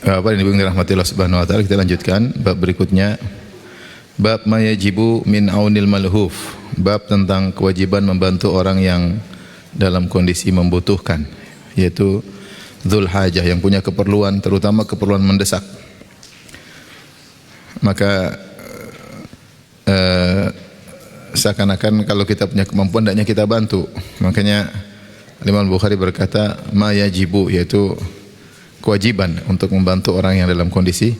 apa yang dibimbing dirahmati Allah Subhanahu wa taala, kita lanjutkan bab berikutnya. Bab ma yajibu min aunil malhuf. Bab tentang kewajiban membantu orang yang dalam kondisi membutuhkan, yaitu dzul hajah, yang punya keperluan, terutama keperluan mendesak. Maka seakan-akan kalau kita punya kemampuan hendaknya kita bantu. Makanya Imam Bukhari berkata ma yajibu, yaitu kewajiban untuk membantu orang yang dalam kondisi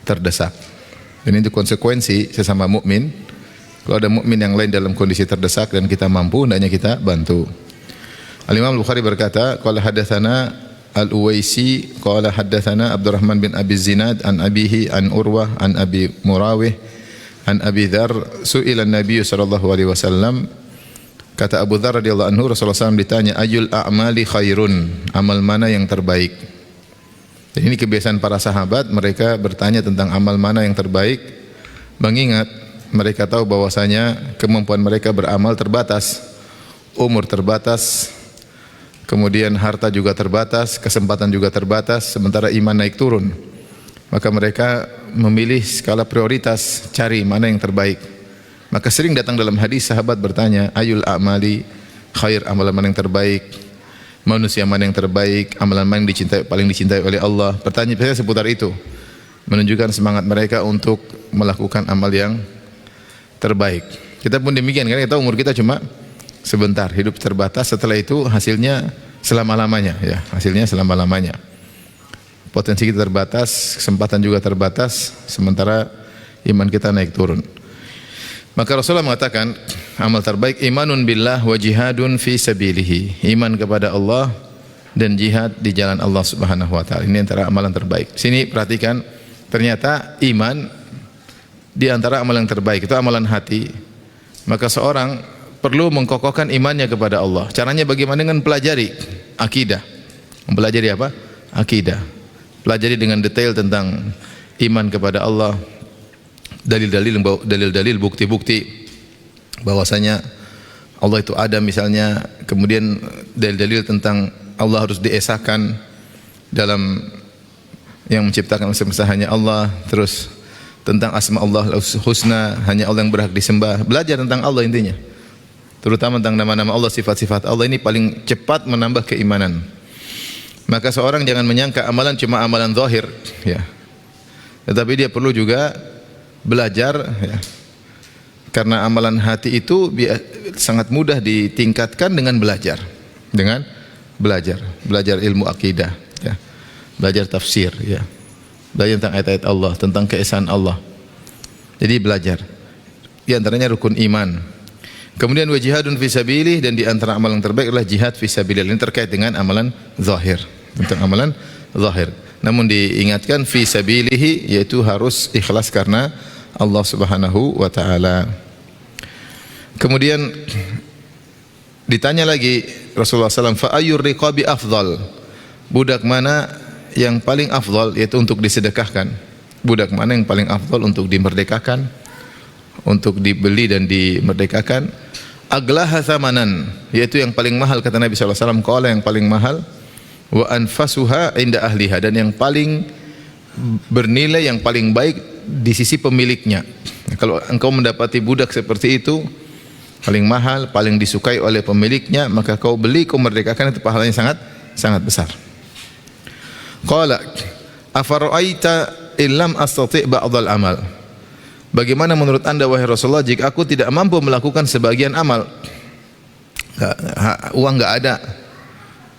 terdesak. Dan itu konsekuensi sesama mukmin. Kalau ada mukmin yang lain dalam kondisi terdesak dan kita mampu, hendaknya kita bantu. Al-Imam Bukhari berkata, qala hadatsana Al-Uwaisi qala hadatsana Abdurrahman bin Abi Zinad an abihi an Urwah an Abi Murawih an Abi Dzar su'ila an-nabiy sallallahu alaihi wasallam. Kata Abu Dzar radhiyallahu anhu, Rasulullah SAW ditanya, ayul a'mali khairun, amal mana yang terbaik? Dan ini kebiasaan para sahabat, mereka bertanya tentang amal mana yang terbaik, mengingat mereka tahu bahwasanya kemampuan mereka beramal terbatas, umur terbatas, kemudian harta juga terbatas, kesempatan juga terbatas, sementara iman naik turun. Maka mereka memilih skala prioritas, cari mana yang terbaik. Maka sering datang dalam hadis sahabat bertanya, ayul a'mali khair, amalan mana yang terbaik? Manusia mana yang terbaik, amalan mana yang dicintai, paling dicintai oleh Allah. Pertanyaan seputar itu menunjukkan semangat mereka untuk melakukan amal yang terbaik. Kita pun demikian, karena kita umur kita cuma sebentar, hidup terbatas, setelah itu hasilnya selama-lamanya, ya, hasilnya selama-lamanya. Potensi kita terbatas, kesempatan juga terbatas, sementara iman kita naik turun. Maka Rasulullah mengatakan, amal terbaik imanun billah wa jihadun fi sabilihi. Iman kepada Allah dan jihad di jalan Allah Subhanahu wa taala. Ini antara amalan terbaik. Sini perhatikan, ternyata iman di antara amalan terbaik itu amalan hati. Maka seorang perlu mengkokohkan imannya kepada Allah. Caranya bagaimana? Dengan pelajari akidah. Mempelajari apa? Akidah. Pelajari dengan detail tentang iman kepada Allah. Dalil-dalil, bukti-bukti bahwasanya Allah itu ada misalnya, kemudian dalil-dalil tentang Allah harus diesakan dalam yang menciptakan semesta hanya Allah, terus tentang asma Allah husna, hanya Allah yang berhak disembah. Belajar tentang Allah intinya, terutama tentang nama-nama Allah, sifat-sifat Allah. Ini paling cepat menambah keimanan. Maka seorang jangan menyangka amalan cuma amalan zahir, ya, tetapi dia perlu juga belajar, ya. Karena amalan hati itu sangat mudah ditingkatkan dengan belajar, belajar ilmu akidah, ya. Belajar tafsir, ya. Belajar tentang ayat-ayat Allah, tentang keesaan Allah. Jadi belajar. Di antaranya rukun iman. Kemudian wa jihadun fi sabilih, dan di antara amalan terbaik adalah jihad fi sabilillah. Ini terkait dengan amalan zahir, tentang amalan zahir. Namun diingatkan fi sabilihi, yaitu harus ikhlas karena Allah Subhanahu wa taala. Kemudian ditanya lagi Rasulullah SAW, fa ayyur riqabi afdal, budak mana yang paling afdal, yaitu untuk disedekahkan. Budak mana yang paling afdal untuk dimerdekakan, untuk dibeli dan dimerdekakan. Aglaha thamanan, yaitu yang paling mahal, kata Nabi SAW, qala yang paling mahal, wa anfasuha inda ahliha, dan yang paling bernilai, yang paling baik di sisi pemiliknya. Kalau engkau mendapati budak seperti itu, paling mahal, paling disukai oleh pemiliknya, maka kau beli, kau merdekakan, itu pahalanya sangat besar. Qala afara'aita illam astati' ba'dal amal, bagaimana menurut anda wahai Rasulullah jika aku tidak mampu melakukan sebagian amal? Uang enggak ada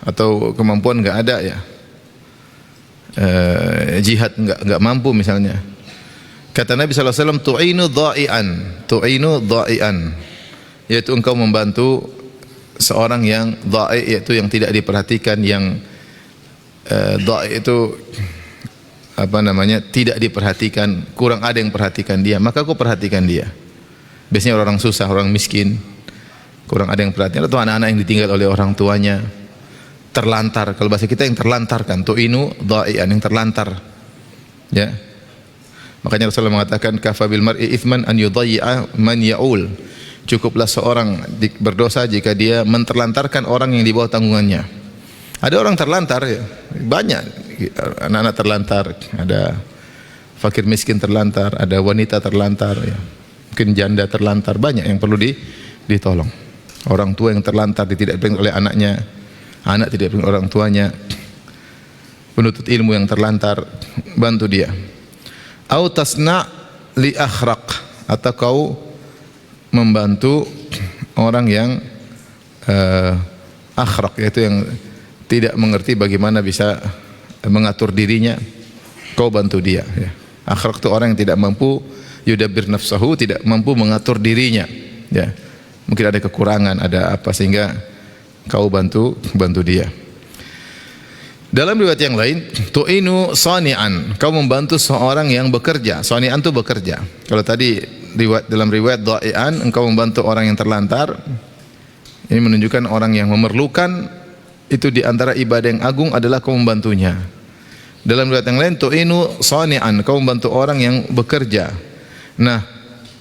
atau kemampuan enggak ada, ya, jihad enggak mampu misalnya. Kata Nabi SAW, tu'inu dha'ian, yaitu engkau membantu seorang yang dha'i, yaitu yang tidak diperhatikan, yang dha'i itu apa namanya, tidak diperhatikan, kurang ada yang perhatikan dia, maka kau perhatikan dia. Biasanya orang susah, orang miskin, kurang ada yang perhatikan, atau anak-anak yang ditinggal oleh orang tuanya, terlantar. Kalau bahasa kita yang terlantarkan, tu'inu dha'ian, yang terlantar, ya. Makanya Rasulullah mengatakan, kafa bil mar'i ithman an yudayyi'a man ya'ul, cukuplah seorang berdosa jika dia menterlantarkan orang yang di bawah tanggungannya. Ada orang terlantar, ya, banyak anak-anak terlantar, ada fakir miskin terlantar, ada wanita terlantar, ya. Mungkin janda terlantar, banyak yang perlu ditolong. Orang tua yang terlantar tidak dipegang oleh anaknya, anak tidak dipegang orang tuanya, penuntut ilmu yang terlantar, bantu dia. Au tasna li akhraq, atau kau membantu orang yang akhraq, yaitu yang tidak mengerti bagaimana bisa mengatur dirinya, kau bantu dia, ya. Akhraq itu orang yang tidak mampu yudabbir nafsahu, tidak mampu mengatur dirinya, ya. Mungkin ada kekurangan, ada apa, sehingga kau bantu dia. Dalam riwayat yang lain, tu'inu sani'an, kau membantu seorang yang bekerja. Sani'an itu bekerja. Kalau tadi dalam riwayat dha'i'an, engkau membantu orang yang terlantar. Ini menunjukkan orang yang memerlukan, itu di antara ibadah yang agung adalah kau membantunya. Dalam riwayat yang lain, tu'inu sani'an, kau membantu orang yang bekerja. Nah,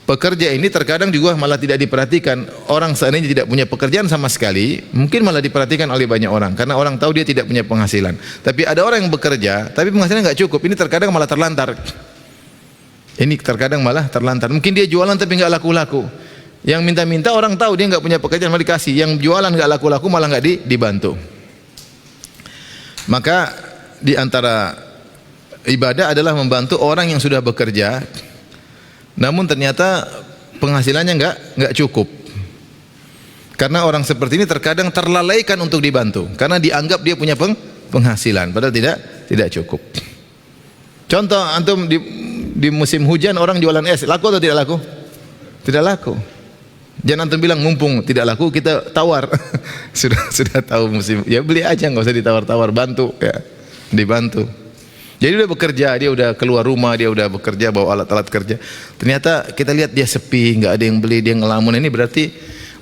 pekerja ini terkadang juga malah tidak diperhatikan. Orang seandainya tidak punya pekerjaan sama sekali, mungkin malah diperhatikan oleh banyak orang, karena orang tahu dia tidak punya penghasilan. Tapi ada orang yang bekerja, tapi penghasilannya nggak cukup. Ini terkadang malah terlantar. Ini terkadang malah terlantar. Mungkin dia jualan tapi nggak laku-laku. Yang minta-minta orang tahu dia nggak punya pekerjaan, malah dikasih. Yang jualan nggak laku-laku malah nggak dibantu. Maka di antara ibadah adalah membantu orang yang sudah bekerja, namun ternyata penghasilannya nggak cukup. Karena orang seperti ini terkadang terlalaikan untuk dibantu, karena dianggap dia punya penghasilan, padahal tidak cukup. Contoh, antum di musim hujan orang jualan es, laku atau tidak laku? Tidak laku. Jangan antum bilang mumpung tidak laku kita tawar. sudah tahu musim, ya beli aja, nggak usah ditawar-tawar, bantu, ya, dibantu. Jadi dia bekerja, dia udah keluar rumah, dia udah bekerja, bawa alat-alat kerja. Ternyata kita lihat dia sepi, nggak ada yang beli, dia ngelamun. Ini berarti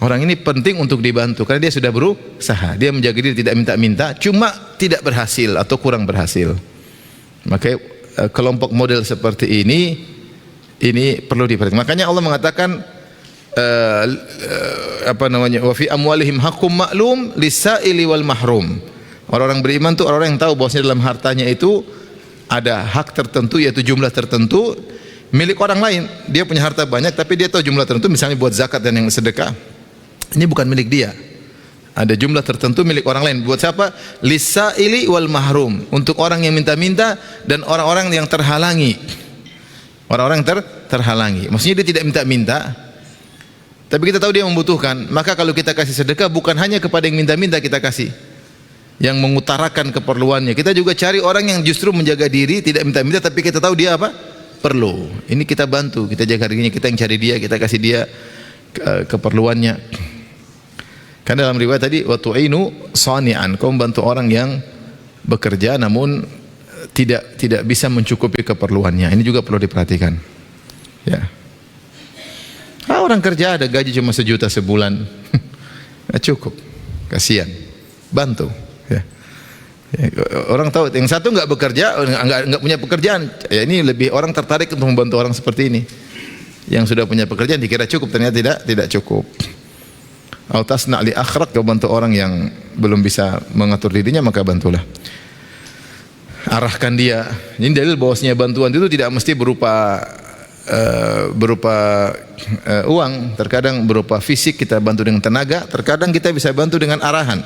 orang ini penting untuk dibantu, karena dia sudah berusaha, dia menjaga diri, tidak minta-minta, cuma tidak berhasil atau kurang berhasil. Maka kelompok model seperti ini perlu diperhatikan. Makanya Allah mengatakan wa fi amwalihim haqqum ma'lum lis-sa'ili wal mahrum. Orang-orang beriman itu orang-orang yang tahu bahwasanya dalam hartanya itu ada hak tertentu, yaitu jumlah tertentu milik orang lain. Dia punya harta banyak tapi dia tahu jumlah tertentu, misalnya buat zakat dan yang sedekah, ini bukan milik dia. Ada jumlah tertentu milik orang lain. Buat siapa? Lis-sa'ili wal mahrum, untuk orang yang minta-minta dan orang-orang yang terhalangi. Orang-orang yang terhalangi, maksudnya dia tidak minta-minta, tapi kita tahu dia membutuhkan. Maka kalau kita kasih sedekah, bukan hanya kepada yang minta-minta kita kasih, yang mengutarakan keperluannya, kita juga cari orang yang justru menjaga diri, tidak minta-minta, tapi kita tahu dia apa? Perlu. Ini kita bantu, kita jaga dirinya, kita yang cari dia, kita kasih dia keperluannya. Karena dalam riwayat tadi, wa tu'inu sani'an, kau membantu orang yang bekerja namun tidak bisa mencukupi keperluannya. Ini juga perlu diperhatikan. Ya. Orang kerja ada gaji cuma 1 juta sebulan, nggak cukup, kasihan, bantu. Ya. Orang tahu yang satu nggak bekerja, nggak punya pekerjaan, ya ini lebih orang tertarik untuk membantu orang seperti ini. Yang sudah punya pekerjaan dikira cukup, ternyata tidak cukup. Au tasna li akhraq, kau bantu orang yang belum bisa mengatur dirinya, maka bantulah. Arahkan dia. Ini dalil bahwasanya bantuan itu tidak mesti berupa uang, terkadang berupa fisik, kita bantu dengan tenaga, terkadang kita bisa bantu dengan arahan.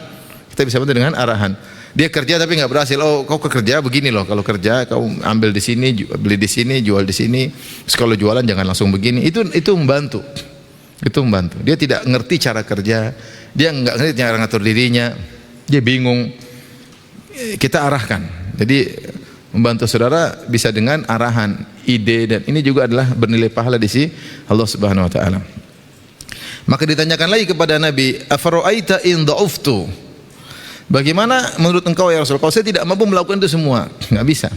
Kita bisa bantu dengan arahan. Dia kerja tapi nggak berhasil. Oh, kau kerja begini loh. Kalau kerja kau ambil di sini, beli di sini, jual di sini. Terus kalau jualan jangan langsung begini. Itu membantu. Itu membantu. Dia tidak ngerti cara kerja. Dia nggak ngerti cara ngatur dirinya. Dia bingung. Kita arahkan. Jadi membantu saudara bisa dengan arahan, ide, dan ini juga adalah bernilai pahala di sisi Allah Subhanahu wa taala. Maka ditanyakan lagi kepada Nabi, afara'aita in dha'uftu? Bagaimana menurut engkau ya Rasul? Kalau saya tidak mampu melakukan itu semua, enggak bisa.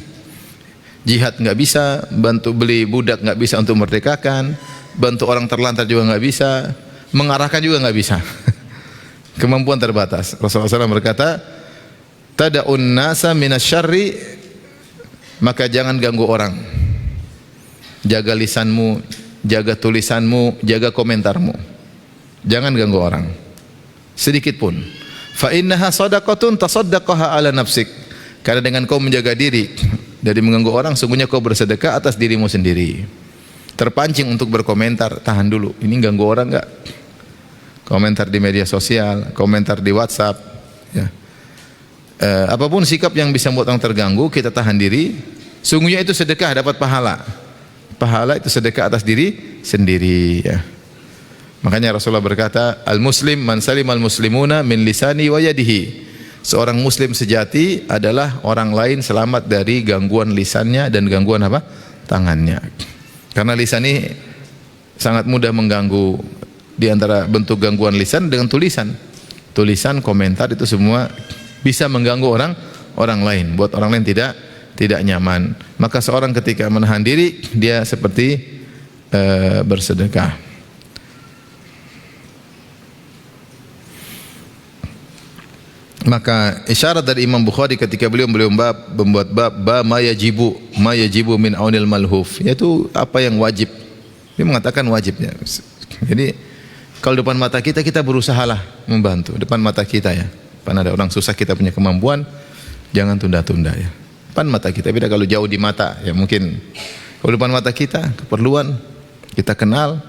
Jihad enggak bisa, bantu beli budak enggak bisa untuk merdekakan, bantu orang terlantar juga enggak bisa, mengarahkan juga enggak bisa. Kemampuan terbatas. Rasulullah SAW berkata, tada'un nasa minasyarri, maka jangan ganggu orang. Jaga lisanmu, jaga tulisanmu, jaga komentarmu. Jangan ganggu orang sedikit pun. Fa innaha shadaqatun tasaddaqaha ala nafsik. Karena dengan kau menjaga diri dari mengganggu orang, sungguhnya kau bersedekah atas dirimu sendiri. Terpancing untuk berkomentar, tahan dulu. Ini ganggu orang enggak? Komentar di media sosial, komentar di WhatsApp, ya. Apapun sikap yang bisa membuat orang terganggu, kita tahan diri. Sungguhnya itu sedekah, dapat pahala. Pahala itu sedekah atas diri sendiri, ya. Makanya Rasulullah berkata, al-muslim man salimal muslimuna min lisani wa yadihi. Seorang muslim sejati adalah orang lain selamat dari gangguan lisannya dan gangguan apa? Tangannya. Karena lisan ini sangat mudah mengganggu. Di antara bentuk gangguan lisan dengan tulisan. Tulisan, komentar itu semua bisa mengganggu orang lain, buat orang lain tidak nyaman. Maka seorang ketika menahan diri, dia seperti bersedekah. Maka isyarat dari Imam Bukhari ketika beliau membuat bab ma yajibu min aunil malhuf, yaitu apa yang wajib. Dia mengatakan wajibnya. Jadi kalau depan mata kita, kita berusahalah membantu depan mata kita, ya. Karena ada orang susah, kita punya kemampuan, jangan tunda-tunda, ya. Depan mata kita. Beda kalau jauh di mata, ya mungkin. Kalau depan mata kita, keperluan kita kenal,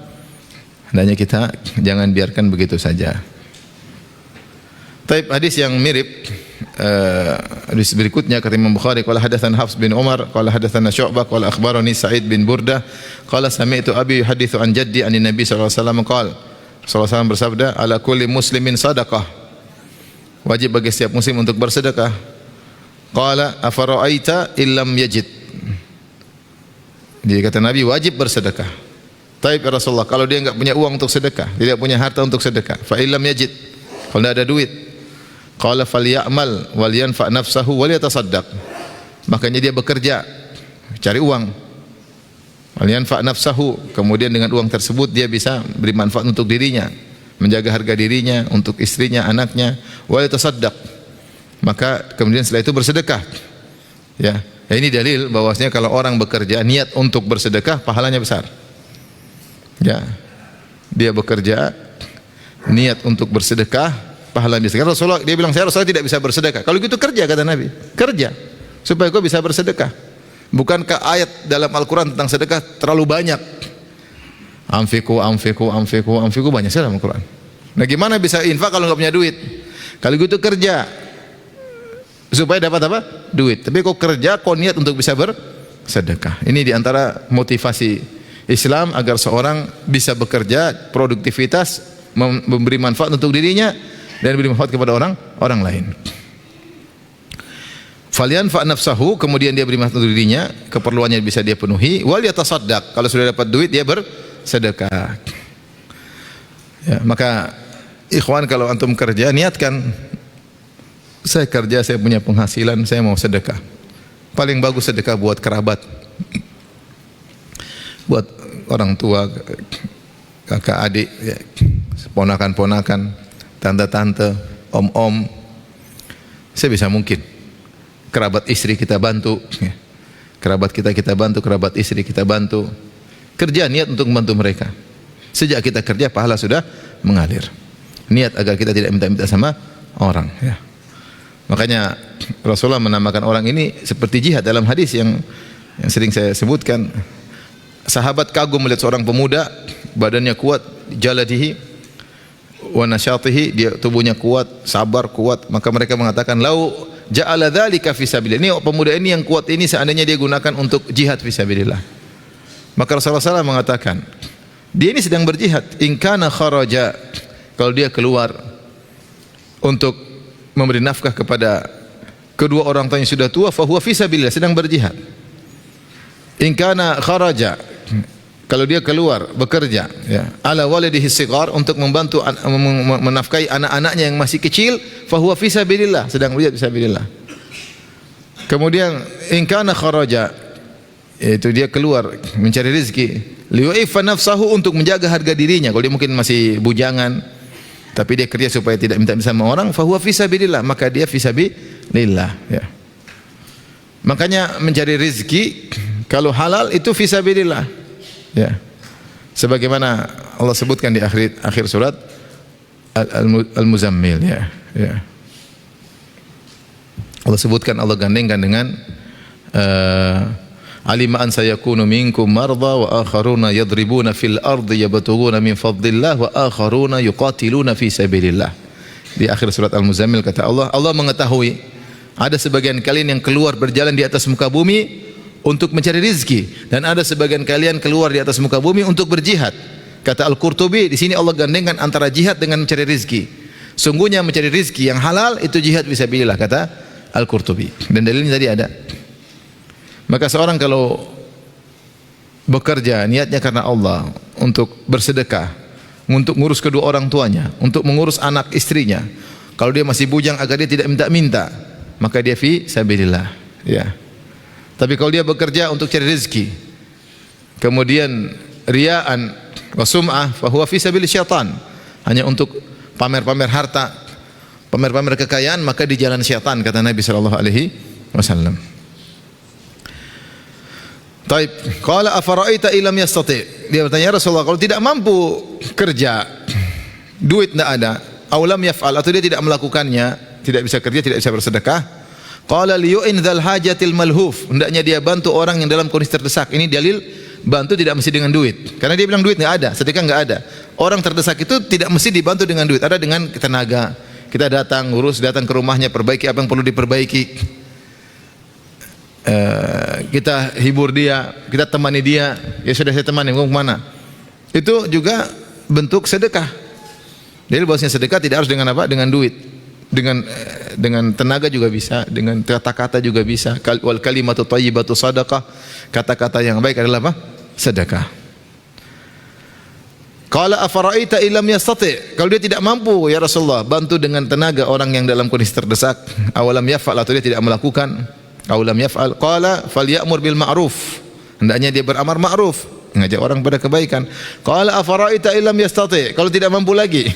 hendaknya kita jangan biarkan begitu saja. Taib, hadis yang mirip hadis berikutnya kata Imam Bukhari, qala hadatsana Hafs bin Umar qala hadatsana Syu'bah qala akhbarani Sa'id bin Burdah qala sami'tu abi yuhadditsu an jaddi an Nabi sallallahu alaihi wasallam qala sallallahu alaihi wasallam bersabda, ala kulli muslimin sadaqah, wajib bagi setiap muslim untuk bersedekah. Qala afara'aita illam yajid, jadi kata Nabi wajib bersedekah. Taib ya Rasulullah, kalau dia enggak punya uang untuk sedekah, tidak punya harta untuk sedekah, fa illam yajid, kalau tidak ada duit, qala falyamal wal yanfa nafsahu wal yatasaddaq, makanya dia bekerja cari uang, wal yanfa nafsahu, kemudian dengan uang tersebut dia bisa beri manfaat untuk dirinya, menjaga harga dirinya, untuk istrinya, anaknya, wal yatasaddaq, maka kemudian setelah itu bersedekah, ya. Ya, ini dalil bahwasanya kalau orang bekerja niat untuk bersedekah, pahalanya besar, ya. Dia bekerja niat untuk bersedekah, pahala besar. Rasulullah dia bilang, saya Rasulullah tidak bisa bersedekah. Kalau gitu kerja, kata Nabi, kerja supaya kau bisa bersedekah. Bukankah ayat dalam Al-Quran tentang sedekah terlalu banyak? Anfiqu banyak sekali dalam Al-Quran. Nah, gimana bisa infak kalau enggak punya duit? Kalau gitu kerja supaya dapat apa? Duit. Tapi kau kerja, kau niat untuk bisa bersedekah. Ini diantara motivasi Islam agar seorang bisa bekerja, produktivitas, memberi manfaat untuk dirinya dan beri manfaat kepada orang lain. Falyanfa nafsahu, kemudian dia beri manfaat untuk dirinya, keperluannya bisa dia penuhi, wal yatasaddaq, kalau sudah dapat duit dia bersedekah. Ya, maka ikhwan, kalau antum kerja, niatkan, saya kerja, saya punya penghasilan, saya mau sedekah. Paling bagus sedekah buat kerabat, buat orang tua, kakak adik, ya, ponakan-ponakan, tante-tante, om-om. Sebisa mungkin kerabat istri kita bantu, ya. Kerabat kita bantu, kerabat istri kita bantu. Kerja niat untuk membantu mereka. Sejak kita kerja, pahala sudah mengalir. Niat agar kita tidak minta-minta sama orang, ya. Makanya Rasulullah menamakan orang ini seperti jihad dalam hadis yang sering saya sebutkan. Sahabat kagum melihat seorang pemuda, badannya kuat, jaladihi wa nasyatihi, dia tubuhnya kuat, sabar, kuat. Maka mereka mengatakan, lau ja'ala dzalika fi sabilillah. Ini pemuda ini yang kuat ini seandainya dia gunakan untuk jihad fi sabilillah. Maka Rasulullah SAW mengatakan, dia ini sedang berjihad. In kana kharaja, kalau dia keluar untuk memberi nafkah kepada kedua orang tua yang sudah tua, fa huwa fi sabilillah, sedang berjihad. In kana kharaja, kalau dia keluar bekerja, ya, ala walidihi shighar, untuk membantu menafkahi anak-anaknya yang masih kecil, fa huwa fi sabilillah, sedang berjihad fi sabilillah. Kemudian in kana kharaja, yaitu dia keluar mencari rezeki, liwaifa nafsahu, untuk menjaga harga dirinya. Kalau dia mungkin masih bujangan, tapi dia kerja supaya tidak minta sama orang, fa huwa fi sabilillah, maka dia fi sabilillah, ya. Makanya mencari rezeki kalau halal itu fi sabilillah, ya. Sebagaimana Allah sebutkan di akhir surat Al-Muzammil, ya, ya. Allah sebutkan, Allah gandengkan dengan alima an sayakunu minkum marda wa akharuna yadribuna fil ardi yabtuguna min fadlillah wa akharuna yuqatiluna fi sabilillah. Di akhir surat Al-Muzammil kata Allah, Allah mengetahui ada sebagian kalian yang keluar berjalan di atas muka bumi untuk mencari rizki, dan ada sebagian kalian keluar di atas muka bumi untuk berjihad. Kata Al-Qurtubi, di sini Allah gandengkan antara jihad dengan mencari rizki. Sungguhnya mencari rizki yang halal itu jihad fisabilillah, kata Al-Qurtubi. Dan dalilnya tadi ada. Maka seorang kalau bekerja niatnya karena Allah, untuk bersedekah, untuk mengurus kedua orang tuanya, untuk mengurus anak istrinya, kalau dia masih bujang agar dia tidak minta-minta, maka dia fi sabilillah, ya. Tapi kalau dia bekerja untuk cari rezeki, kemudian riaan wa sum'ah, fa huwa fi sabilil syaitan, hanya untuk pamer-pamer harta, pamer-pamer kekayaan, maka di jalan syaitan, kata Nabi sallallahu alaihi wasallam. Taib, qala afara'aita illam yastati'. Dia bertanya, Rasulullah, kalau tidak mampu kerja, duit tidak ada, aw lam yaf'al, atau dia tidak melakukannya, tidak bisa kerja, tidak bisa bersedekah. Qala liyu'in dzal hajatil malhuf, hendaknya dia bantu orang yang dalam kondisi terdesak. Ini dalil bantu tidak mesti dengan duit. Karena dia bilang duit enggak ada, sedekah enggak ada. Orang terdesak itu tidak mesti dibantu dengan duit, ada dengan tenaga. Kita datang datang ke rumahnya, perbaiki apa yang perlu diperbaiki. Kita hibur dia, kita temani dia. Ya sudah, saya temani, mau kemana? Itu juga bentuk sedekah. Jadi bahwasanya sedekah tidak harus dengan apa? Dengan duit. Dengan tenaga juga bisa, dengan kata-kata juga bisa. Wal kalimatu thayyibatu sadaqah. Kata-kata yang baik adalah apa? Sedekah. Qala afara'aita illam yastati'. Kalau dia tidak mampu, ya Rasulullah, bantu dengan tenaga orang yang dalam kondisi terdesak. Awalam yaf'al, atau dia tidak melakukan. Awalam yaf'al, qala falya'mur bil ma'ruf, hendaknya dia beramar ma'ruf, mengajak orang pada kebaikan. Qala afara'aita illam yastati', kalau tidak mampu lagi.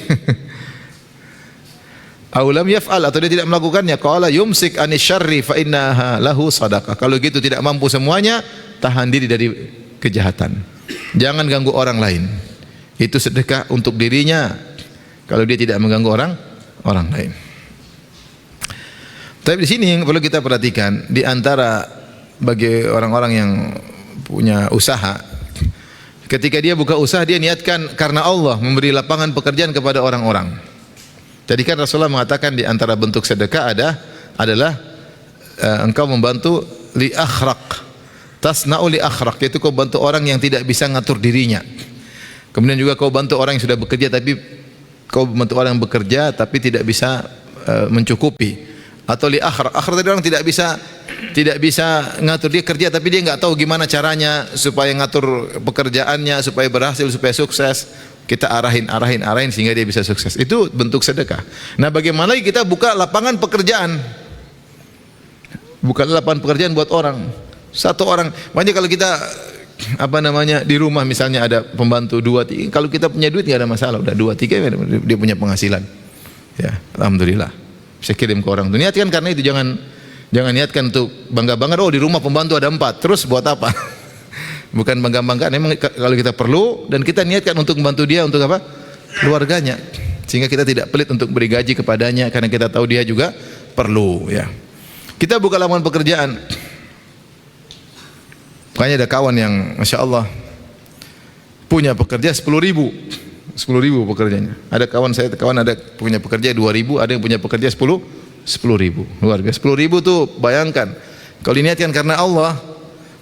Awalam yaf'al, atau dia tidak melakukannya. Qala yumsik anis syarri fa innaha lahu sadaqah. Kalau gitu tidak mampu semuanya, tahan diri dari kejahatan. Jangan ganggu orang lain. Itu sedekah untuk dirinya. Kalau dia tidak mengganggu orang lain. Tapi di sini yang perlu kita perhatikan, di antara bagi orang-orang yang punya usaha, ketika dia buka usaha dia niatkan karena Allah, memberi lapangan pekerjaan kepada orang-orang. Jadi kan Rasulullah mengatakan di antara bentuk sedekah adalah engkau membantu li akhraq, tasna'u li akhraq, yaitu kau bantu orang yang tidak bisa ngatur dirinya. Kemudian juga kau bantu orang yang sudah bekerja, tapi kau bantu orang yang bekerja tapi tidak bisa mencukupi. Atau li akhraq, akhraq tadi orang tidak bisa ngatur, dia kerja tapi dia enggak tahu gimana caranya supaya ngatur pekerjaannya, supaya berhasil, supaya sukses. Kita arahin sehingga dia bisa sukses. Itu bentuk sedekah. Nah, bagaimana kita buka lapangan pekerjaan? Buka lapangan pekerjaan buat orang. Satu orang, makanya kalau kita di rumah misalnya ada pembantu 2 3, kalau kita punya duit enggak ada masalah, udah 2 3 dia punya penghasilan. Ya, alhamdulillah. Bisa kirim ke orang. Niatkan karena itu, jangan niatkan untuk bangga-bangga, oh di rumah pembantu ada 4, terus buat apa? Bukan bangga-banggaan, memang kalau kita perlu dan kita niatkan untuk membantu dia untuk apa? Keluarganya. Sehingga kita tidak pelit untuk beri gaji kepadanya karena kita tahu dia juga perlu, ya. Kita buka lapangan pekerjaan. Makanya ada kawan yang Masya Allah punya pekerja 10.000 pekerjanya. Ada kawan ada punya pekerja 2.000, ada yang punya pekerja 10.000. Luar biasa. 10.000 tuh bayangkan. Kalau diniatkan karena Allah,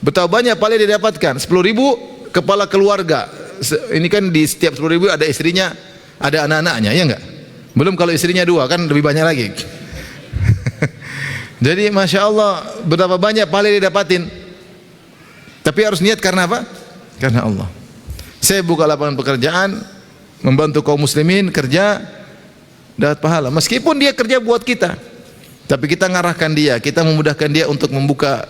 betapa banyak pahala dia dapatkan. 10.000 kepala keluarga. Ini kan di setiap 10.000 ada istrinya, ada anak-anaknya, ya enggak? Belum kalau istrinya 2 kan lebih banyak lagi. Jadi Masya Allah betapa banyak pahala dia dapatin. Tapi harus niat karena apa? Karena Allah. Saya buka lapangan pekerjaan, membantu kaum muslimin kerja, dapat pahala. Meskipun dia kerja buat kita, tapi kita ngarahkan dia, kita memudahkan dia untuk membuka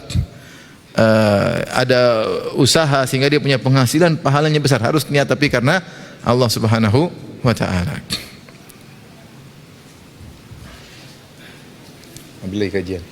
ada usaha sehingga dia punya penghasilan, pahalanya besar. Harus niat tapi karena Allah Subhanahu wa taala. Ambil kajian.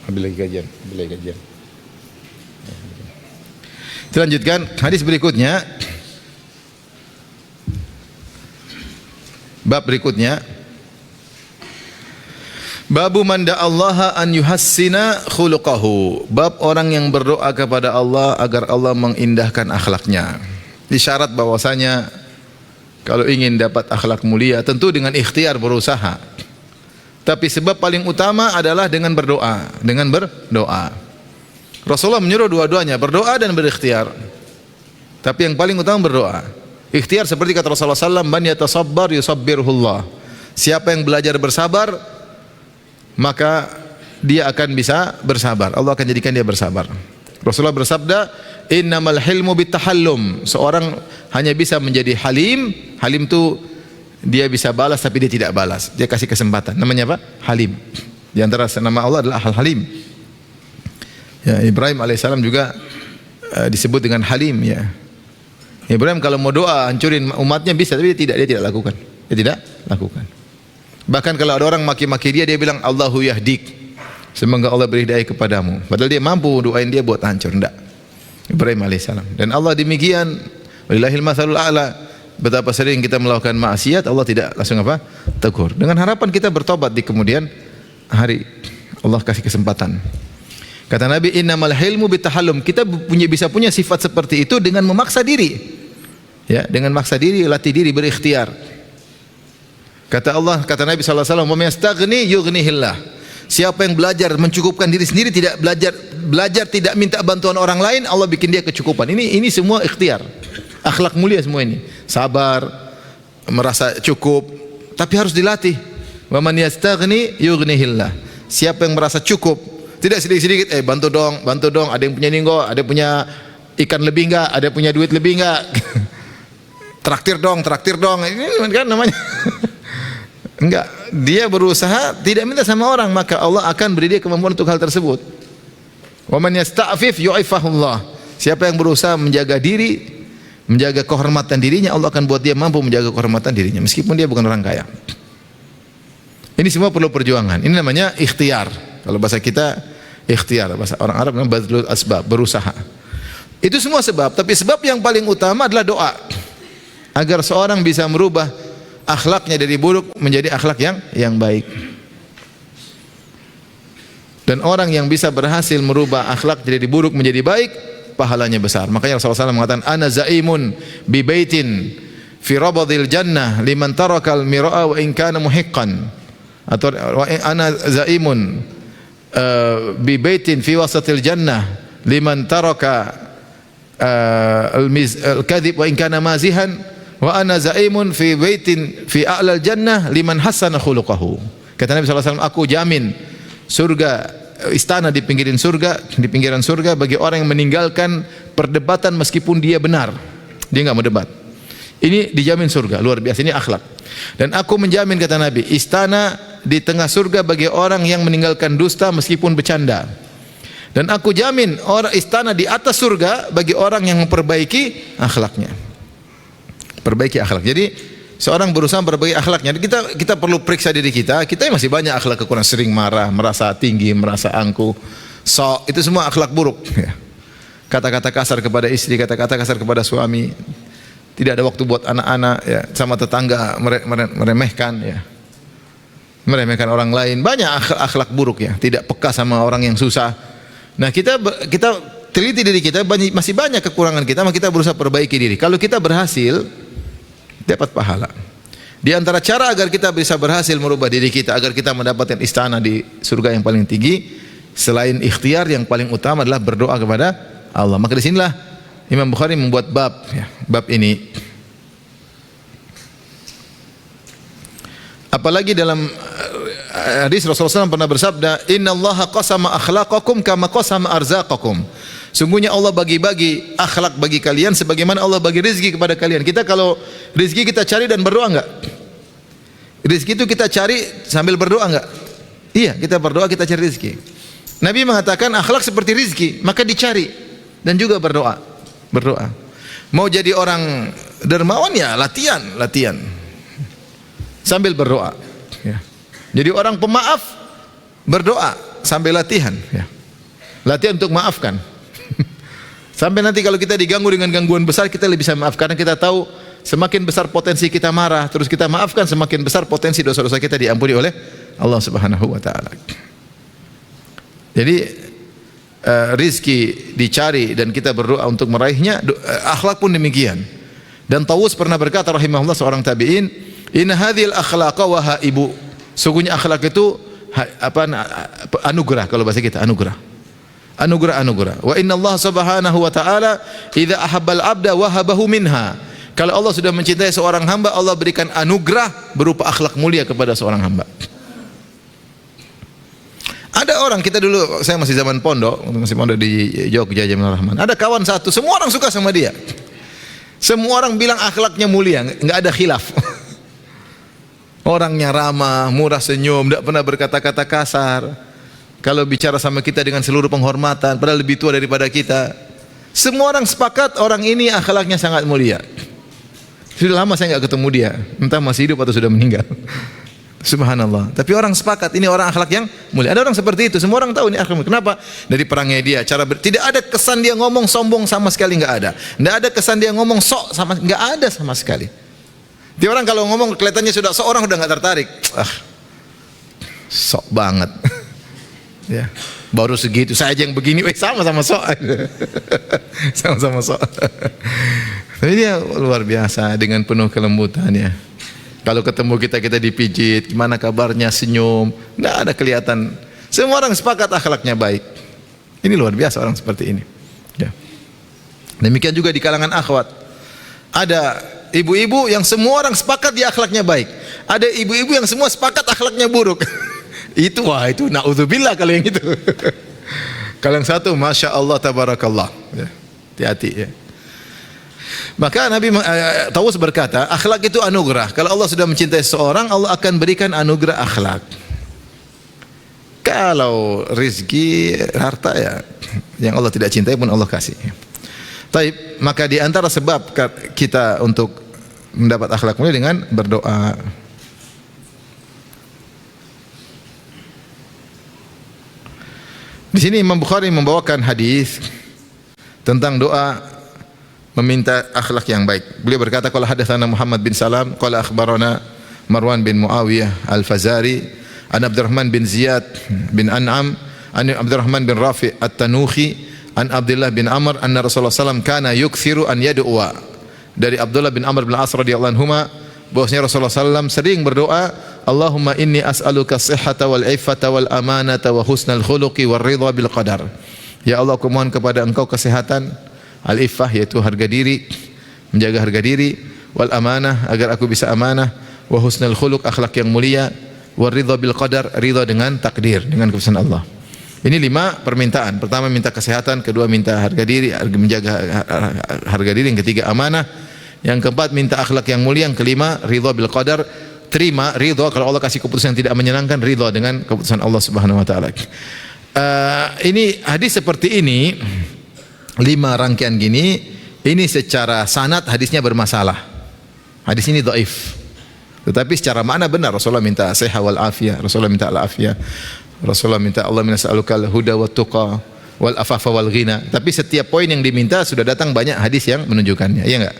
Ambil lagi kajian. Kita lanjutkan hadis berikutnya. Bab berikutnya. Babu man da'allaha an yuhassina khuluqahu. Bab orang yang berdoa kepada Allah agar Allah mengindahkan akhlaknya. Isyarat bahwasanya kalau ingin dapat akhlak mulia tentu dengan ikhtiar berusaha. Tapi sebab paling utama adalah dengan berdoa, Rasulullah menyuruh dua-duanya, berdoa dan berikhtiar. Tapi yang paling utama berdoa. Ikhtiar seperti kata Rasulullah SAW, man yatasabbar yusabbirullah. Siapa yang belajar bersabar, maka dia akan bisa bersabar. Allah akan jadikan dia bersabar. Rasulullah bersabda, innamal hilmu bitahallum. Seorang hanya bisa menjadi halim. Halim itu dia bisa balas tapi dia tidak balas. Dia kasih kesempatan. Namanya apa? Halim. Di antara nama Allah adalah Al-Halim. Ya, Ibrahim alaihissalam juga disebut dengan Halim, ya. Ibrahim kalau mau doa hancurin umatnya bisa, tapi dia tidak lakukan. Dia tidak lakukan. Bahkan kalau ada orang maki-maki dia bilang Allahu yahdik. Semoga Allah beri hidayah kepadamu. Padahal dia mampu doain dia buat hancur. Tidak. Ibrahim alaihissalam. Dan Allah demikian. Walillahil matsalul a'la. Betapa sering kita melakukan maksiat, Allah tidak langsung apa? Tegur. Dengan harapan kita bertobat di kemudian hari. Allah kasih kesempatan. Kata Nabi, innamal hilmu bitahallum. Kita bisa punya sifat seperti itu dengan memaksa diri. Ya, dengan maksa diri, latih diri, berikhtiar. Kata Allah, kata Nabi sallallahu alaihi wasallam, "Wa yastaghni yughnihillah." Siapa yang belajar mencukupkan diri sendiri, tidak belajar tidak minta bantuan orang lain, Allah bikin dia kecukupan. Ini semua ikhtiar. Akhlak mulia semua ini. Sabar, merasa cukup, tapi harus dilatih. "Wa man yastaghni yughnihillah." Siapa yang merasa cukup, tidak sedikit-sedikit, bantu dong, ada yang punya ninggo, ada yang punya ikan lebih enggak, ada yang punya duit lebih enggak. Traktir dong. Ini kan namanya. Enggak, dia berusaha tidak minta sama orang, maka Allah akan beri dia kemampuan untuk hal tersebut. Wa man yasta'fif yu'ifahullah. Siapa yang berusaha menjaga diri, menjaga kehormatan dirinya, Allah akan buat dia mampu menjaga kehormatan dirinya meskipun dia bukan orang kaya. Ini semua perlu perjuangan. Ini namanya ikhtiar. Kalau bahasa kita ikhtiar, bahasa orang Arab namanya badlul asbab, berusaha. Itu semua sebab, tapi sebab yang paling utama adalah doa. Agar seorang bisa merubah akhlaknya dari buruk menjadi akhlak yang baik. Dan orang yang bisa berhasil merubah akhlak dari buruk menjadi baik, pahalanya besar. Makanya Rasulullah SAW mengatakan, ana zaimun bi baitin fi rabadil jannah liman tarakal mira'a wa in kana muhiqqan. Atau ana zaimun bi baitin fi wasatil jannah liman taraka al-kadhib wa in kana mazihan. Wa ana zaimun fi baitin fi a'lal jannah liman hassana khuluquhu. Kata Nabi sallallahu alaihi wasallam, aku jamin surga, istana di pinggiran surga bagi orang yang meninggalkan perdebatan meskipun dia benar. Dia enggak mau debat. Ini dijamin surga, luar biasa, ini akhlak. Dan aku menjamin, kata Nabi, istana di tengah surga bagi orang yang meninggalkan dusta meskipun bercanda. Dan aku jamin istana di atas surga bagi orang yang memperbaiki akhlaknya. Perbaiki akhlak. Jadi seorang berusaha perbaiki akhlaknya. Kita perlu periksa diri kita. Kita masih banyak akhlak kekurangan, sering marah, merasa tinggi, merasa angkuh, sok. Itu semua akhlak buruk. Kata-kata kasar kepada istri, kata-kata kasar kepada suami. Tidak ada waktu buat anak-anak, ya, sama tetangga meremehkan, ya. Meremehkan orang lain. Banyak akhlak buruk, ya. Tidak peka sama orang yang susah. Nah, kita teliti diri kita, masih banyak kekurangan kita, maka kita berusaha perbaiki diri. Kalau kita berhasil, dapat pahala. Di antara cara agar kita bisa berhasil merubah diri kita, agar kita mendapatkan istana di surga yang paling tinggi, selain ikhtiar, yang paling utama adalah berdoa kepada Allah. Maka di sinilah Imam Bukhari membuat bab, ya, bab ini. Apalagi dalam hadis Rasulullah SAW pernah bersabda, innallaha qasama akhlaqakum kama qasama arzaqakum. Sungguhnya Allah bagi-bagi akhlak bagi kalian sebagaimana Allah bagi rezeki kepada kalian. Kita kalau rezeki kita cari dan berdoa enggak? Rezeki itu kita cari sambil berdoa enggak? Iya, kita berdoa, kita cari rezeki. Nabi mengatakan akhlak seperti rezeki, maka dicari dan juga berdoa. Berdoa. Mau jadi orang dermawan, ya latihan. Sambil berdoa, ya. Jadi orang pemaaf, berdoa. sampai latihan, ya. Latihan untuk maafkan. Sampai nanti kalau kita diganggu dengan gangguan besar, kita lebih bisa maaf karena kita tahu semakin besar potensi kita marah, terus kita maafkan, semakin besar potensi dosa-dosa kita diampuni oleh Allah Subhanahu wa taala. Jadi rizki dicari dan kita berdoa untuk meraihnya. Akhlak pun demikian. Dan Tawus pernah berkata rahimahullah, seorang tabi'in, "Inna hadhil akhlaqa wahaibu." Sungguhnya akhlak itu anugerah, kalau bahasa kita anugerah. Anugerah. Wa inna Allah Subhanahu wa taala idza ahabbal abda wahabahu minha. Kalau Allah sudah mencintai seorang hamba, Allah berikan anugerah berupa akhlak mulia kepada seorang hamba. Ada orang, kita dulu, saya masih zaman pondok, masih pondok di Jogja Jamil Rahman. Ada kawan satu, semua orang suka sama dia. Semua orang bilang akhlaknya mulia, enggak ada khilaf. Orangnya ramah, murah senyum, tidak pernah berkata-kata kasar. Kalau bicara sama kita dengan seluruh penghormatan, padahal lebih tua daripada kita. Semua orang sepakat orang ini akhlaknya sangat mulia. Sudah lama saya enggak ketemu dia, entah masih hidup atau sudah meninggal. Subhanallah. Tapi orang sepakat ini orang akhlak yang mulia. Ada orang seperti itu, semua orang tahu ini akhlak mulia. Kenapa? Dari perangnya dia, tidak ada kesan dia ngomong sombong sama sekali, enggak ada. Tidak ada kesan dia ngomong sok sama, enggak ada sama sekali. Dia orang kalau ngomong kelihatannya sudah seorang udah enggak tertarik. Sok banget. Ya, baru segitu, saya aja yang begini, sama-sama sok. Sama-sama sok. Tapi dia luar biasa dengan penuh kelembutannya. Kalau ketemu kita dipijit, gimana kabarnya, senyum, nggak ada kelihatan. Semua orang sepakat akhlaknya baik. Ini luar biasa orang seperti ini. Ya. Demikian juga di kalangan akhwat. Ada ibu-ibu yang semua orang sepakat dia akhlaknya baik. Ada ibu-ibu yang semua sepakat akhlaknya buruk. Itu naudzubillah kalau yang itu. Kalau yang satu, masya Allah tabarakallah. Ya, hati-hati ya. Maka Nabi Tawus berkata, akhlak itu anugerah. Kalau Allah sudah mencintai seseorang, Allah akan berikan anugerah akhlak. Kalau rizki, harta ya, yang Allah tidak cintai pun Allah kasih. Taib, maka di antara sebab kita untuk mendapat akhlak mulia dengan berdoa. Di sini Imam Bukhari membawakan hadis tentang doa meminta akhlak yang baik. Beliau berkata, qala hadatsana Muhammad bin Salam qala akhbarana Marwan bin Muawiyah Al-Fazari an Abdurrahman bin Ziyad bin An'am an Abdurrahman bin Rafi' At-Tanuhi an Abdullah bin Amr anna Rasulullah sallallahu kana yukthiru an yad'a. Dari Abdullah bin Amr bin As radhiyallahu anhuma bahwasanya Rasulullah sallallahu sering berdoa, Allahumma inni as'aluka sihhata wal iffata wal amanata wa husnal khuluqi war ridha bil qadar. Ya Allah, aku mohon kepada Engkau kesehatan, al-iffah yaitu harga diri, menjaga harga diri, wal amanah agar aku bisa amanah, wa husnal khuluq akhlak yang mulia, war ridha bil qadar ridha dengan takdir, dengan keputusan Allah. Ini 5 permintaan. Pertama minta kesehatan, kedua minta harga diri, menjaga harga diri, yang ketiga amanah, yang keempat minta akhlak yang mulia, yang kelima ridha bil qadar, terima ridha kalau Allah kasih keputusan yang tidak menyenangkan, ridha dengan keputusan Allah Subhanahu wa taala. Ini hadis seperti ini 5 rangkaian gini, ini secara sanad hadisnya bermasalah. Hadis ini dhaif. Tetapi secara makna benar. Rasulullah minta sehat wal afiyah, Rasulullah minta al afiyah, Rasulullah minta Allah minas'aluka al huda wat tuqa wal afafa wal ghina. Tapi setiap poin yang diminta sudah datang banyak hadis yang menunjukkannya. Iya enggak?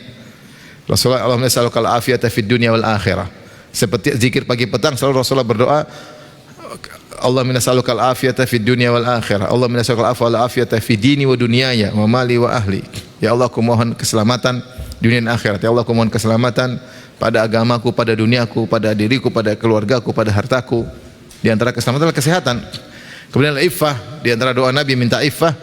Rasulullah Allah minas'aluka al afiyata fid dunya wal akhirah. Seperti zikir pagi petang selalu Rasulullah berdoa, Allah minas'aluka al afiyata fid dunya wal akhirah. Allah minas'aluka al afwa wal afiyata fid dini wa dunyaya wa mali wa ahli. Ya Allah, aku mohon keselamatan dunia dan akhirat. Ya Allah, aku mohon keselamatan pada agamaku, pada duniaku, pada diriku, pada keluargaku, pada hartaku. Di antara keselamatan adalah kesehatan. Kemudian al-iffah, di antara doa Nabi minta iffah,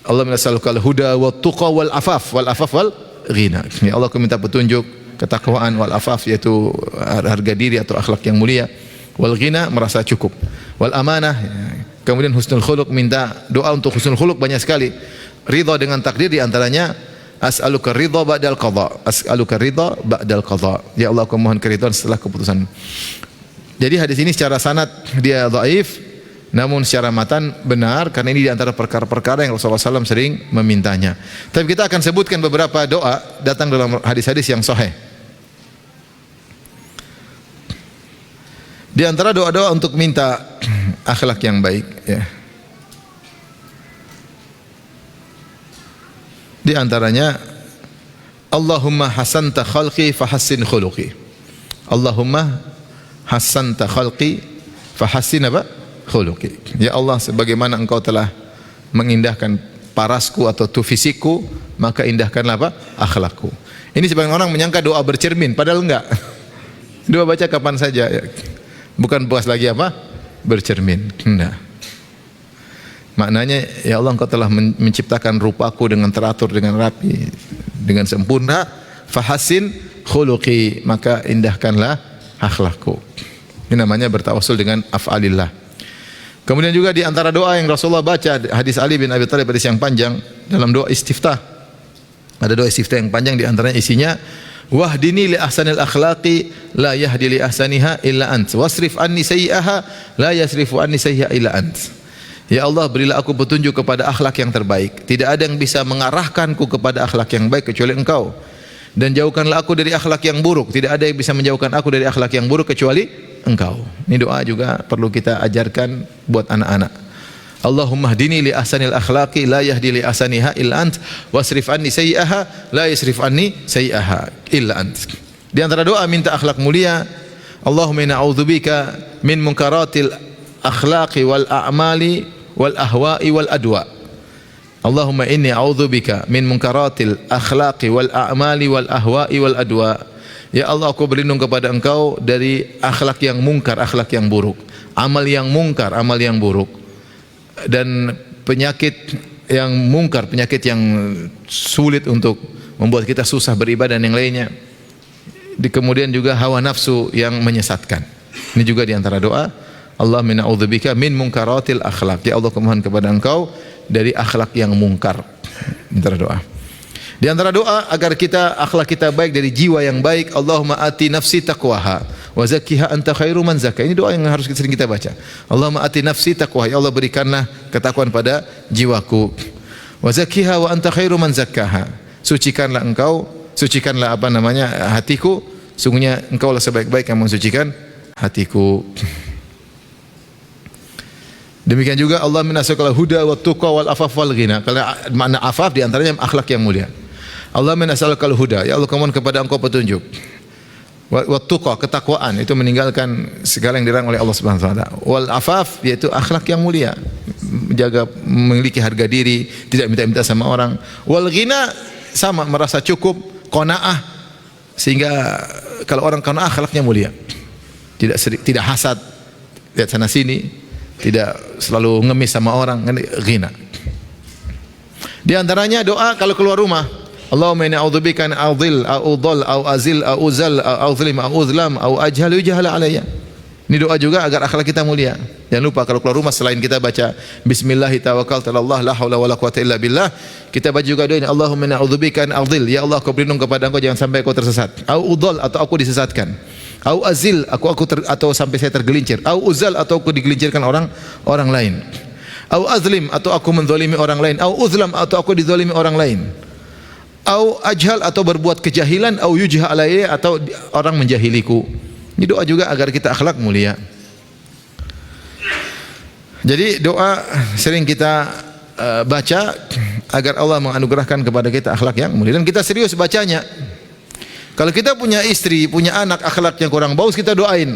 Allah minas'aluka al-huda wat tuqa wal afaf wal ghina. Ya Allah, aku minta petunjuk, ketakwaan, wal afaf yaitu harga diri atau akhlak yang mulia, wal ghina merasa cukup, wal amanah. Kemudian husnul khuluq, minta doa untuk husnul khuluq banyak sekali. Ridha dengan takdir, di antaranya as'aluka ridha ba'dal qadha, as'aluka ridha ba'dal qadha. Ya Allah, aku mohon keridhaan setelah keputusan. Jadi hadis ini secara sanad dia dhaif, namun secara matan benar, karena ini di antara perkara-perkara yang Rasulullah SAW sering memintanya. Tapi kita akan sebutkan beberapa doa datang dalam hadis-hadis yang sahih. Di antara doa-doa untuk minta akhlak yang baik, ya. Di antaranya, Allahumma hasanta khalqi fahassin khuluqi. Allahumma hasanta khalqi fahassin apa? Khuluqi. Ya Allah, sebagaimana Engkau telah mengindahkan parasku atau fisikku, maka indahkanlah apa? Akhlakku. Ini sebagian orang menyangka doa bercermin, padahal enggak. Doa baca kapan saja, ya. Bukan puas lagi apa? Bercermin. Enggak. Maknanya, ya Allah, Engkau telah menciptakan rupaku dengan teratur, dengan rapi, dengan sempurna. Fahassin khuluqi, maka indahkanlah akhlakku. Ini namanya bertawassul dengan af'alillah. Kemudian juga di antara doa yang Rasulullah baca, hadis Ali bin Abi Thalib, hadis yang panjang, dalam doa istiftah. Ada doa istiftah yang panjang, di antaranya isinya, wahdini li ahsanil akhlaqi la yahdi li ahsaniha illa ant, wasrif anni sayyi'aha la yasrifu anni sayyi'a illa ant. Ya Allah, berilah aku petunjuk kepada akhlak yang terbaik. Tidak ada yang bisa mengarahkanku kepada akhlak yang baik kecuali Engkau. Dan jauhkanlah aku dari akhlak yang buruk. Tidak ada yang bisa menjauhkan aku dari akhlak yang buruk kecuali Engkau. Ini doa juga perlu kita ajarkan buat anak-anak. Allahumma hdini li ahsanil akhlaqi la yahdi li ahsaniha illa ant, wasrif anni sayyi'aha la yasrif anni sayyi'aha illa ant. Di antara doa minta akhlak mulia, Allahumma inna a'udzubika min munkaratil akhlaqi wal a'mali wal ahwa'i wal adwa. Allahumma inni a'udzubika min munkaratil akhlaqi wal a'mali wal ahwa'i wal adwa. Ya Allah, aku berlindung kepada Engkau dari akhlak yang mungkar, akhlak yang buruk, amal yang mungkar, amal yang buruk, dan penyakit yang mungkar, penyakit yang sulit untuk membuat kita susah beribadah dan yang lainnya. Kemudian juga hawa nafsu yang menyesatkan. Ini juga di antara doa. Allah minna a'udzubika min munkaratil akhlaq. Ya Allah, kumohon kepada Engkau dari akhlak yang mungkar. Antara doa. Di antara doa agar kita akhlak kita baik, dari jiwa yang baik, Allahumma ati nafsi taqwaha wa zakkiha anta khairu man zakka. Ini doa yang harus sering kita baca. Allahumma ati nafsi taqwaha. Ya Allah, berikanlah ketakwaan pada jiwaku. Wa zakkiha wa anta khairu man zakkaha. Sucikanlah Engkau, sucikanlah hatiku. Sungguhnya Engkau lah sebaik-baik yang mensucikan hatiku. Demikian juga Allah minasakal huda wa tuqa wal afaf wal ghina. Kalau makna afaf di antaranya akhlak yang mulia. Allah minasakal huda, ya Allah, kumohon kepada Engkau petunjuk. Wa tuqa, ketakwaan, itu meninggalkan segala yang dilarang oleh Allah Subhanahu wa taala. Wal afaf, yaitu akhlak yang mulia, menjaga, memiliki harga diri, tidak minta-minta sama orang. Wal ghina, sama, merasa cukup, qanaah, sehingga kalau orang qanaah akhlaknya mulia. Tidak hasad, lihat sana sini, tidak selalu ngemis sama orang, kan ghina. Di antaranya doa kalau keluar rumah, Allahumma inni a'udzubika an a'dhil au udhal au azil au uzal au azlim au uzlam au ajhal yujhala alayya. Ini doa juga agar akhlak kita mulia. Jangan lupa kalau keluar rumah, selain kita baca bismillah tawakkaltu 'ala Allah la haula wala quwwata illa billah, kita baca juga doa ini, Allahumma inni a'udzubika an a'dhil, ya Allah, aku berlindung kepada Engkau jangan sampai aku tersesat. Au udhal, atau aku disesatkan. Au azil, atau sampai saya tergelincir. Au uzal, atau aku digelincirkan orang lain. Au azlim, atau aku menzalimi orang lain. Au uzlam, atau aku dizalimi orang lain. Au ajhal, atau berbuat kejahilan. Au yujha alayya, atau orang menjahiliku. Ini doa juga agar kita akhlak mulia. Jadi doa sering kita baca agar Allah menganugerahkan kepada kita akhlak yang mulia, dan kita serius bacanya. Kalau kita punya istri, punya anak akhlak yang kurang bagus, kita doain.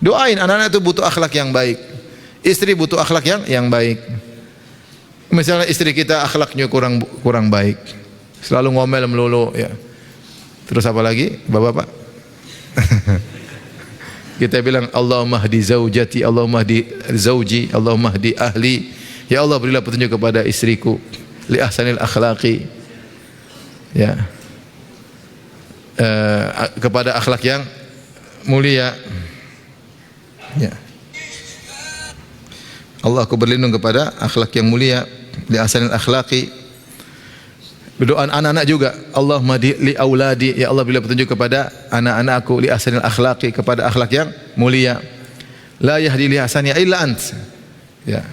Doain, anak-anak itu butuh akhlak yang baik. Istri butuh akhlak yang baik. Misalnya istri kita akhlaknya kurang baik, selalu ngomel melulu, ya. Terus apa lagi, Bapak-bapak? Kita bilang Allahumma hdi zaujati, Allahumma hdi zauji, Allahumma hdi ahli. Ya Allah, berilah petunjuk kepada istriku li ahsanil akhlaqi. Ya. Kepada akhlak yang mulia. Ya. Allah, aku berlindung kepada akhlak yang mulia, li ahsanil akhlaqi. Berdoa anak-anak juga, Allahumma li auladi, ya Allah, bila petunjuk kepada anak-anakku, li ahsanil akhlaqi, kepada akhlak yang mulia. La yahdi li ahsani illa ant. Ya.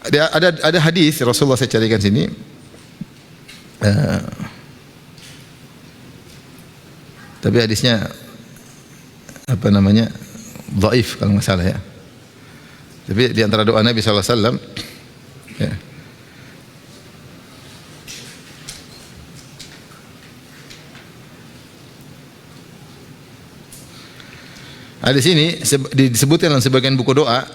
Ada hadis Rasulullah, saya carikan sini. Tapi hadisnya dhaif kalau nggak salah ya. Tapi di antara doa Nabi sallallahu alaihi wasallam ya. Di sini disebutkan dalam sebagian buku doa.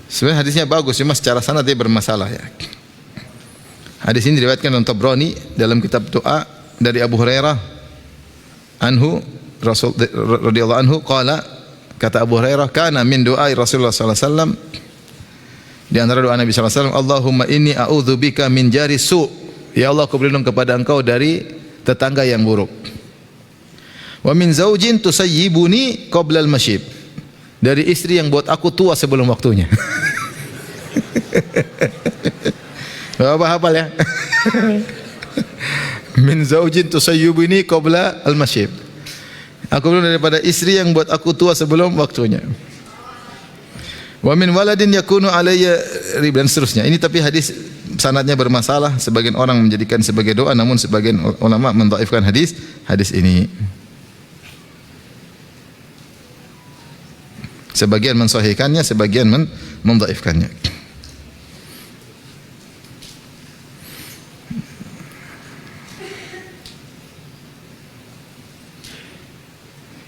Sebenarnya hadisnya bagus, cuma secara sanad dia bermasalah ya. Hadis ini diriwayatkan oleh Tabrani dalam kitab doa dari Abu Hurairah anhu Rasul radhiyallahu anhu qala, kata Abu Hurairah, kana min doa Rasulullah sallallahu alaihi wasallam, di antara doa Nabi sallallahu alaihi wasallam, Allahumma inni a'udzubika min jari su', ya Allah aku berlindung kepada Engkau dari tetangga yang buruk. Wa min zaujin tusayyibuni qabla al-masyib, dari istri yang buat aku tua sebelum waktunya. Bapak hafal ya? Min zaujin tusayyibuni qabla al-masyib, aku berlindung daripada istri yang buat aku tua sebelum waktunya. Wa min waladin yakunu alayya rib, dan seterusnya. Ini tapi hadis sanadnya bermasalah. Sebagian orang menjadikan sebagai doa, namun sebagian ulama mendhaifkan hadis ini. Sebagian mensahihkannya, sebagian mendhaifkannya.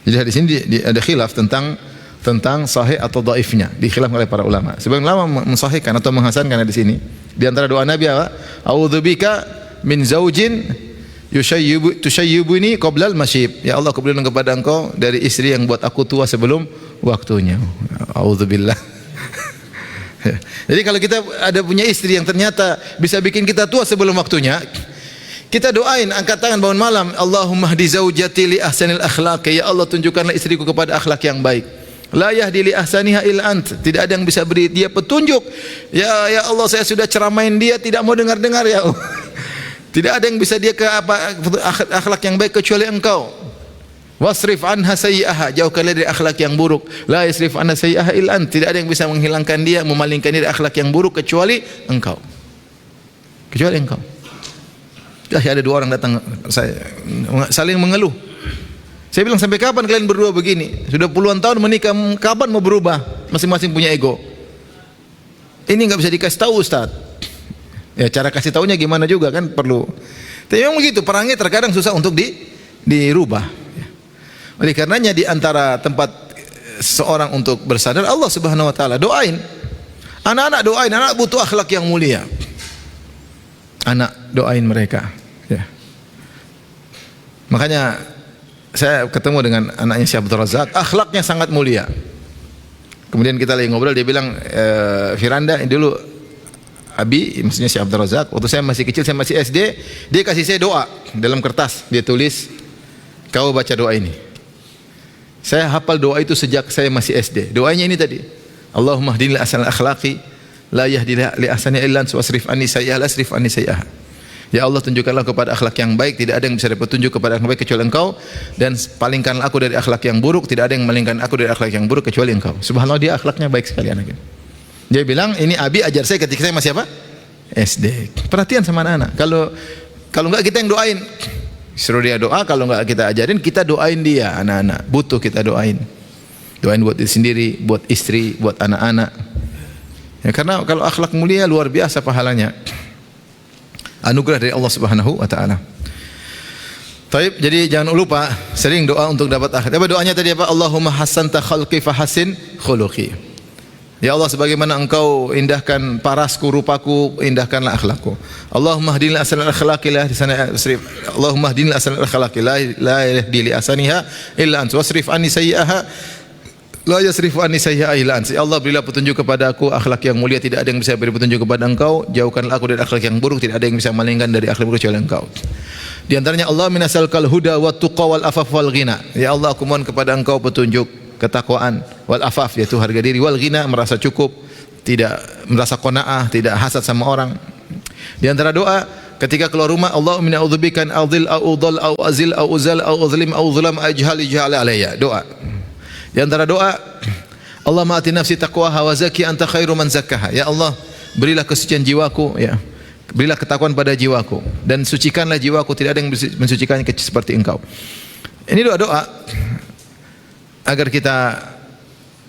Jadi hadis ini ada khilaf tentang sahih atau dhaifnya, dikhilaf oleh para ulama. Sebagian ulama mensahihkan atau menghasankan hadis ini. Di antara doa Nabi apa? A'udzubika min zaujin tushayyibuni qabla al-masyib, ya Allah aku berlindung kepada Engkau dari istri yang buat aku tua sebelum waktunya. A'udzubillah. Jadi kalau kita ada punya istri yang ternyata bisa bikin kita tua sebelum waktunya, kita doain, angkat tangan bangun malam, Allahumma hdi zaujati li ahsanil akhlaq, ya Allah tunjukkanlah istriku kepada akhlak yang baik. La yahdi li ahsaniha illa ant, tidak ada yang bisa beri dia petunjuk. Ya Allah, saya sudah ceramain dia tidak mau dengar-dengar ya Allah. Tidak ada yang bisa dia ke akhlak yang baik kecuali Engkau. Wasrif anha sayyi'aha, jauhkanlah dari akhlak yang buruk. La yasrif anha sayyi'aha illa ant, tidak ada yang bisa menghilangkan dia, memalingkan dia dari akhlak yang buruk kecuali Engkau. Kecuali Engkau. Ada dua orang datang, saya saling mengeluh. Saya bilang, sampai kapan kalian berdua begini? Sudah puluhan tahun menikah, kapan mau berubah? Masing-masing punya ego. Ini nggak bisa dikasih tahu, Ustaz. Ya cara kasih taunya gimana juga kan perlu. Tapi memang begitu, perangnya terkadang susah untuk dirubah. Oleh karenanya di antara tempat seorang untuk bersandar Allah Subhanahu wa taala, doain. Anak-anak doain, anak butuh akhlak yang mulia. Anak doain mereka, ya. Makanya saya ketemu dengan anaknya Syekh Abdul Razak, akhlaknya sangat mulia. Kemudian kita lagi ngobrol, dia bilang, Firanda dulu Abi, maksudnya Syekh Abdul Razak, waktu saya masih kecil, saya masih SD, dia kasih saya doa dalam kertas, dia tulis, kau baca doa ini. Saya hafal doa itu sejak saya masih SD. Doanya ini tadi, Allahumma hdini li ahsanil akhlaqi, la yahdi li ahsani illa anta wasrif anni sayyi'aha la asrif anni sayyi'aha. Ya Allah tunjukkanlah kepada akhlak yang baik, tidak ada yang bisa petunjuk kepada akhlak yang baik kecuali Engkau, dan palingkanlah aku dari akhlak yang buruk, tidak ada yang memalingkan aku dari akhlak yang buruk kecuali Engkau. Subhanallah, dia akhlaknya baik sekali anaknya. Dia bilang, ini Abi ajar saya ketika saya masih apa? SD. Perhatian sama anak-anak. Kalau enggak kita yang doain. Suruh dia doa, kalau enggak kita ajarin, kita doain dia, anak-anak. Butuh kita doain. Doain buat diri sendiri, buat istri, buat anak-anak. Ya, karena kalau akhlak mulia luar biasa pahalanya. Anugerah dari Allah Subhanahu wa taala. Taib, jadi jangan lupa sering doa untuk dapat akhirat. Apa doanya tadi apa? Allahumma hassanta khalqi fahasin khuluqi. Ya Allah, sebagaimana Engkau indahkan parasku, rupaku, indahkanlah akhlakku. Allahumma hdini li ahsanil akhlaqi la yahdi. Allahumma hdini li ahsanil akhlaqi la yahdi li ahsaniha illa anta wasrif anni sayyi'aha la yasrifu anni sayyi'aha illa anta. Ya Allah, berilah petunjuk kepada aku akhlak yang mulia, tidak ada yang bisa beri petunjuk kepada Engkau. Jauhkanlah aku dari akhlak yang buruk, tidak ada yang bisa malingkan dari akhlak buruk kecuali Engkau. Di antaranya Allah minasalkal huda wat tuqa wal afaf wal ghina. Ya Allah, aku mohon kepada Engkau petunjuk, ketakwaan, wal afaf yaitu harga diri, wal ghina merasa cukup, tidak merasa qanaah, tidak hasad sama orang. Di antara doa ketika keluar rumah, Allahumma inni a'udzubika an adhil au udhal au azil au uzal au uzlim au zulam ajhal ijhal alayya. Doa. Di antara doa, Allahumma ati nafsi taqwaha wa zakki anta khairu man zakkaha. Ya Allah, berilah kesucian jiwaku, ya. Berilah ketakwaan pada jiwaku dan sucikanlah jiwaku, tidak ada yang mensucikannya seperti Engkau. Ini doa-doa agar kita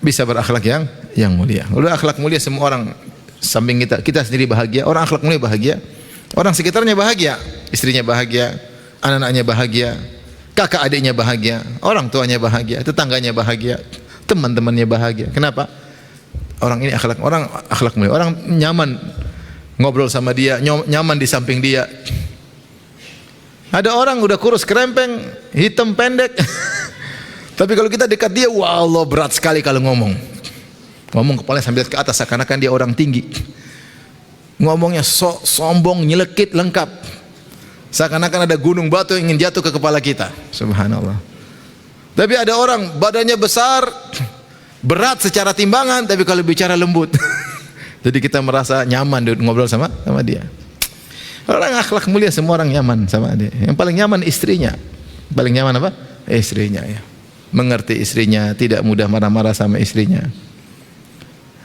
bisa berakhlak yang mulia. Udah akhlak mulia semua orang samping kita sendiri bahagia, orang akhlak mulia bahagia, orang sekitarnya bahagia, istrinya bahagia, anak-anaknya bahagia, kakak adiknya bahagia, orang tuanya bahagia, tetangganya bahagia, teman-temannya bahagia. Kenapa? Orang ini akhlak mulia, orang nyaman ngobrol sama dia, nyaman di samping dia. Ada orang udah kurus kerempeng, hitam pendek. Tapi kalau kita dekat dia, wah Allah berat sekali kalau ngomong. Ngomong kepalanya sambil ke atas seakan-akan dia orang tinggi. Ngomongnya sombong, nyelekit, lengkap. Seakan-akan ada gunung batu yang ingin jatuh ke kepala kita. Subhanallah. Tapi ada orang badannya besar, berat secara timbangan, tapi kalau bicara lembut. Jadi kita merasa nyaman ngobrol sama dia. Orang akhlak mulia semua orang nyaman sama dia. Yang paling nyaman istrinya. Paling nyaman apa? Istrinya, ya. Mengerti istrinya, tidak mudah marah-marah sama istrinya.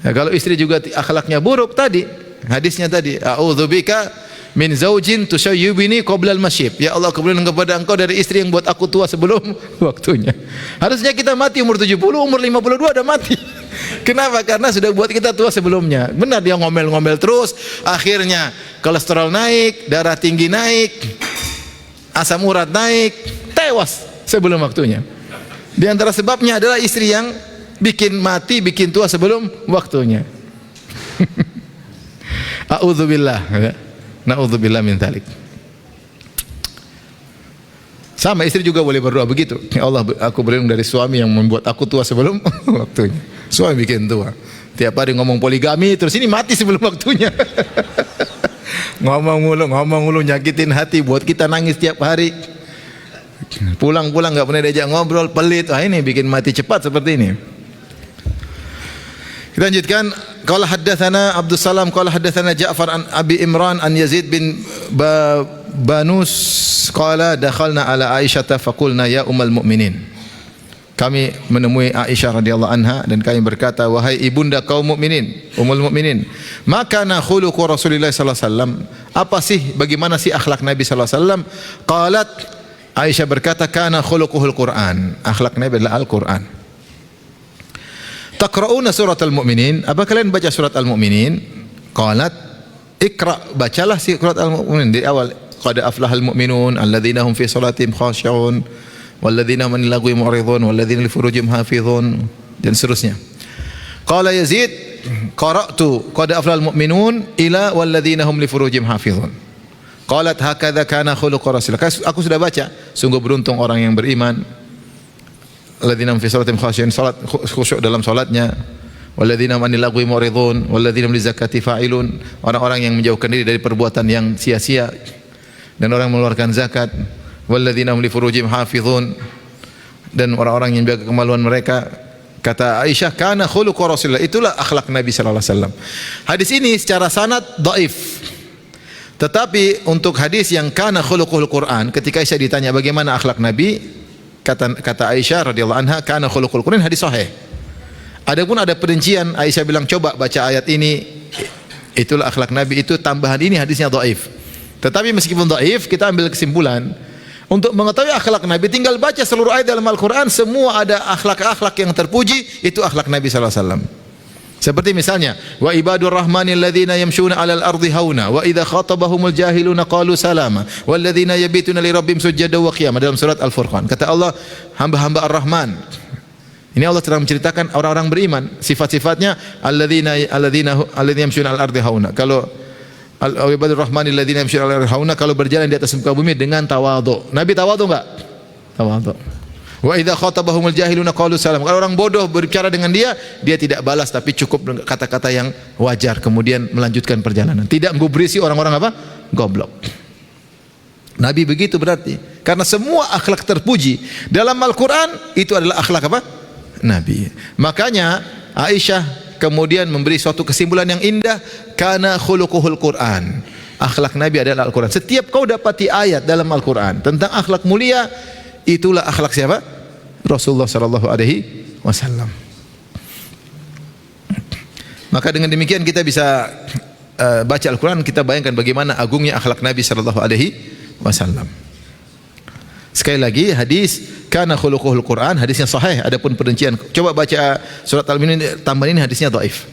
Ya, kalau istri juga akhlaknya buruk tadi, hadisnya tadi, a'udzubika min zaujin tushayyibini qabla al-masyib. Ya Allah, aku berlindung kepada Engkau dari istri yang buat aku tua sebelum waktunya. Harusnya kita mati umur 70, umur 52 udah mati. Kenapa? Karena sudah buat kita tua sebelumnya. Benar dia ngomel-ngomel terus, akhirnya kolesterol naik, darah tinggi naik, asam urat naik, tewas sebelum waktunya. Di antara sebabnya adalah istri yang bikin mati, bikin tua sebelum waktunya. A'udzubillah. Na'udzubillah min dzalik. Sama istri juga boleh berdoa begitu. Ya Allah, aku berlindung dari suami yang membuat aku tua sebelum waktunya. Suami bikin tua. Tiap hari ngomong poligami, terus ini mati sebelum waktunya. ngomong mulu nyakitin hati, buat kita nangis tiap hari. Pulang-pulang enggak pernah diajak ngobrol, pelit. Wah, ini bikin mati cepat seperti ini. Kita lanjutkan. Qala haddatsana Abdus Salam qala haddatsana Ja'far an Abi Imran an Yazid bin Banus qala dakhalna ala Aisyah faqulna ya ummul mukminin. Kami menemui Aisyah radhiyallahu anha dan kami berkata, wahai ibunda kaum mukminin, ummul mukminin, maka na khuluqu Rasulillah sallallahu alaihi wasallam, apa sih, bagaimana sih akhlak Nabi sallallahu alaihi wasallam? Qalat, Aisyah berkata, kana khuluquhul Quran, akhlak Nabi adalah Al-Qur'an. Taqra'una surat Al-Mu'minin, apa kalian baca surat Al-Mu'minin? Qalat, ikra, bacalah surat Al-Mu'minin di awal. Qad aflahal mu'minun alladzina hum fi salatihim khashi'un walladzina hum 'anil lagwi mu'ridun walladzina li furujihim hafizun, dan seterusnya. Qala Yazid, qara'tu qad aflahal mu'minun ila walladzina hum li furujihim hafizun. Qalat hakadha kana khuluqu Rasulillah. Aku sudah baca, sungguh beruntung orang yang beriman. Alladzina fi salatihim khashi'un, salat khusyuk dalam salatnya. Walladzina 'anil lagwi mu'ridun walladzina li zakati fa'ilun, orang-orang yang menjauhkan diri dari perbuatan yang sia-sia dan orang mengeluarkan zakat. Walladzina li furujihim hafizun, dan orang-orang yang menjaga kemaluan mereka. Kata Aisyah, kana khuluqu Rasulillah, itulah akhlak Nabi sallallahu alaihi wasallam. Hadis ini secara sanad dhaif. Tetapi untuk hadis yang kana khuluquhul Quran, ketika Aisyah ditanya bagaimana akhlak Nabi, kata Aisyah radhiyallahu anha, kana khuluqul Quran, hadis sahih. Adapun ada perincian, Aisyah bilang coba baca ayat ini, itulah akhlak Nabi, itu tambahan ini hadisnya dhaif. Tetapi meskipun dhaif, kita ambil kesimpulan untuk mengetahui akhlak Nabi tinggal baca seluruh ayat dalam Al-Qur'an, semua ada akhlak-akhlak yang terpuji, itu akhlak Nabi sallallahu alaihi wasallam. Seperti misalnya, wa ibadur rahmanil ladzina yamshuna 'alal ardi hauna wa idza khatabahumul jahiluna qalu salama wal ladzina yabituna li rabbihim sujada wa qiyama, dalam surat Al-Furqan. Kata Allah, hamba-hamba Ar-Rahman. Ini Allah sedang menceritakan orang-orang beriman, sifat-sifatnya alladzina yamshuna 'alal ardi hauna. Kalau ibadur rahmanil ladzina yamshuna 'alal ardi hauna, kalau berjalan di atas muka bumi dengan tawadhu. Nabi tawadhu enggak? Tawadhu. Wa idza khatabahumul jahiluna qalu salam. Kalau orang bodoh berbicara dengan dia tidak balas, tapi cukup kata-kata yang wajar, kemudian melanjutkan perjalanan. Tidak ngubrisi orang-orang apa? Goblok. Nabi begitu berarti. Karena semua akhlak terpuji dalam Al-Qur'an itu adalah akhlak apa? Nabi. Makanya Aisyah kemudian memberi suatu kesimpulan yang indah, kana khuluquhul Qur'an. Akhlak Nabi adalah Al-Qur'an. Setiap kau dapati ayat dalam Al-Qur'an tentang akhlak mulia, itulah akhlak siapa? Rasulullah sallallahu alaihi wasallam. Maka dengan demikian kita bisa baca Al-Quran, kita bayangkan bagaimana agungnya akhlak Nabi sallallahu alaihi wasallam. Sekali lagi, hadis kana khuluquhul Quran, hadisnya sahih, adapun perincian coba baca surat Al-Mu'minun tambahan ini hadisnya dhaif.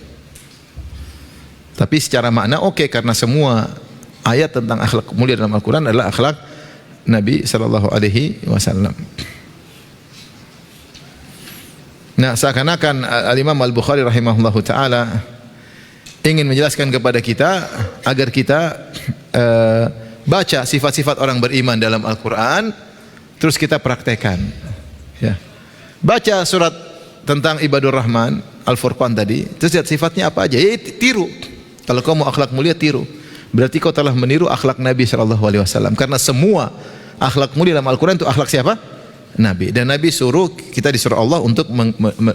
Tapi secara makna oke, karena semua ayat tentang akhlak mulia dalam Al-Quran adalah akhlak Nabi sallallahu alaihi wasallam. Nah, seakan-akan Al-Imam Al-Bukhari rahimahullahu taala ingin menjelaskan kepada kita agar kita baca sifat-sifat orang beriman dalam Al-Quran, terus kita praktekkan. Ya. Baca surat tentang ibadur Rahman, Al-Furqan tadi, terus lihat sifatnya apa aja, ya tiru. Kalau kau mau akhlak mulia, tiru. Berarti kau telah meniru akhlak Nabi sallallahu alaihi wasallam, karena semua akhlak mulia dalam Al-Quran itu akhlak siapa? Nabi. Dan Nabi suruh, kita disuruh Allah untuk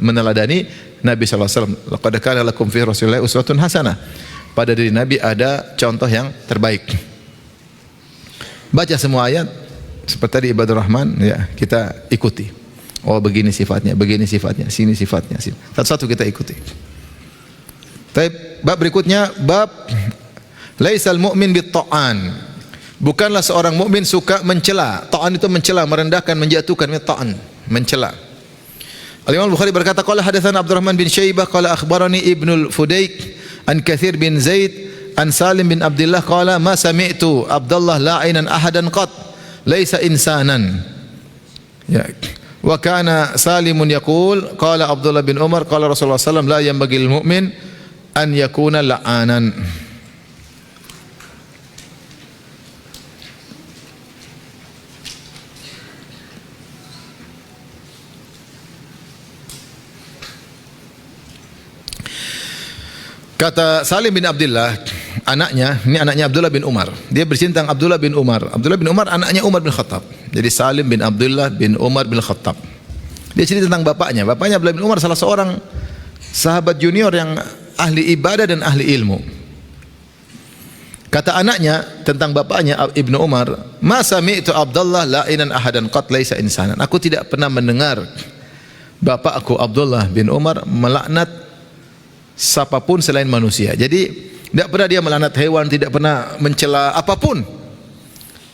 meneladani Nabi sallallahu alaihi wasallam. Laqad kana lakum fi Rasulillahi uswatun hasanah. Pada diri Nabi ada contoh yang terbaik. Baca semua ayat seperti tadi ibadur Rahman, ya, kita ikuti. Oh, begini sifatnya, sini sifatnya. Satu-satu kita ikuti. Baik, bab berikutnya, bab laisal mu'min bit-ta'an. Bukanlah seorang mukmin suka mencela. Ta'an itu mencela, merendahkan, menjatuhkan, ta'an, mencela. Al-Imam Al-Bukhari berkata, qala hadatsana Abdurrahman bin Syaibah qala akhbarani Ibnul Fudayk an Katsir bin Zaid an Salim bin Abdullah qala ma sami'tu Abdullah la'inan ahadan qat laisa insanan. Ya. Wa kana Salimun yaqul qala Abdullah bin Umar qala Rasulullah sallallahu alaihi wasallam la yanbaghi lil mu'min an yakuna la'anan. Kata Salim bin Abdullah, anaknya, ini anaknya Abdullah bin Umar. Dia bercerita tentang Abdullah bin Umar. Abdullah bin Umar anaknya Umar bin Khattab. Jadi Salim bin Abdullah bin Umar bin Khattab. Dia cerita tentang bapaknya. Bapaknya Abdullah bin Umar salah seorang sahabat junior yang ahli ibadah dan ahli ilmu. Kata anaknya tentang bapaknya Ibnu Umar, "Ma sami'tu Abdullah la'inan ahadan qat laisa insanan." Aku tidak pernah mendengar bapakku Abdullah bin Umar melaknat siapapun selain manusia. Jadi tidak pernah dia melaknat hewan, tidak pernah mencela apapun.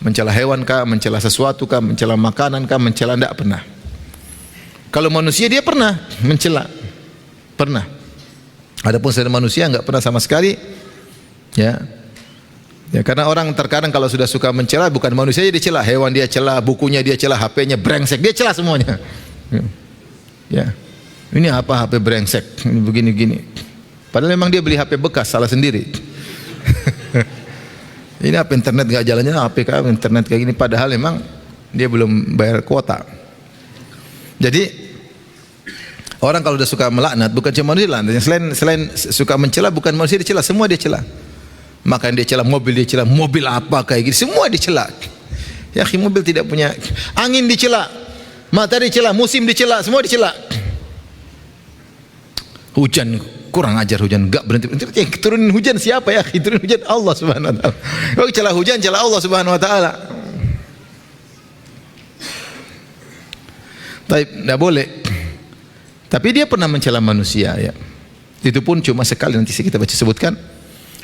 Mencela hewan kah, mencela sesuatu kah, mencela makanan kah, mencela, tidak pernah. Kalau manusia dia pernah mencela. Pernah. Adapun selain manusia enggak pernah sama sekali. Ya. Ya, karena orang terkadang kalau sudah suka mencela, bukan manusia dia cela, hewan dia cela, bukunya dia cela, HP-nya brengsek, dia cela semuanya. Ya. Ini apa HP brengsek, ini begini-gini. Padahal memang dia beli HP bekas, salah sendiri. Ini HP internet enggak jalannya, HP internet kayak gini, padahal memang dia belum bayar kuota. Jadi orang kalau sudah suka melaknat, bukan cuma manusia, selain suka mencela, bukan manusia dicela, semua dia cela. Makan dia cela, mobil dia cela, mobil apa kayak gini, semua dicela. Ya, mobil tidak punya, angin dicela, matahari dicela, musim dicela, semua dicela. Hujan kurang ajar, hujan enggak berhenti. Yang turunin hujan siapa ya? Turunin hujan Allah Subhanahu wa taala. Oh, cela hujan, cela Allah Subhanahu wa taala. Tidak boleh. Tapi dia pernah mencela manusia, ya. Itu pun cuma sekali, nanti kita baca sebutkan.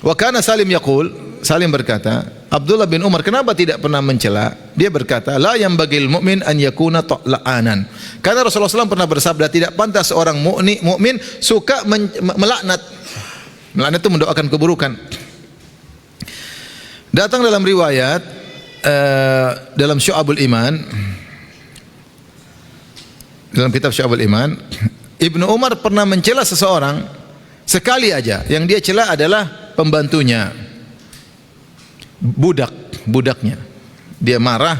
Wa kana Salim yaqul, Salim berkata, Abdullah bin Umar kenapa tidak pernah mencela? Dia berkata, la yambagil mu'min an yakuna la'anan. Karena Rasulullah SAW pernah bersabda, tidak pantas seorang mukmin suka melaknat. Melaknat itu mendoakan keburukan. Datang dalam riwayat dalam Syu'abul Iman, dalam kitab Syu'abul Iman, Ibnu Umar pernah mencela seseorang sekali aja. Yang dia cela adalah pembantunya, budaknya. Dia marah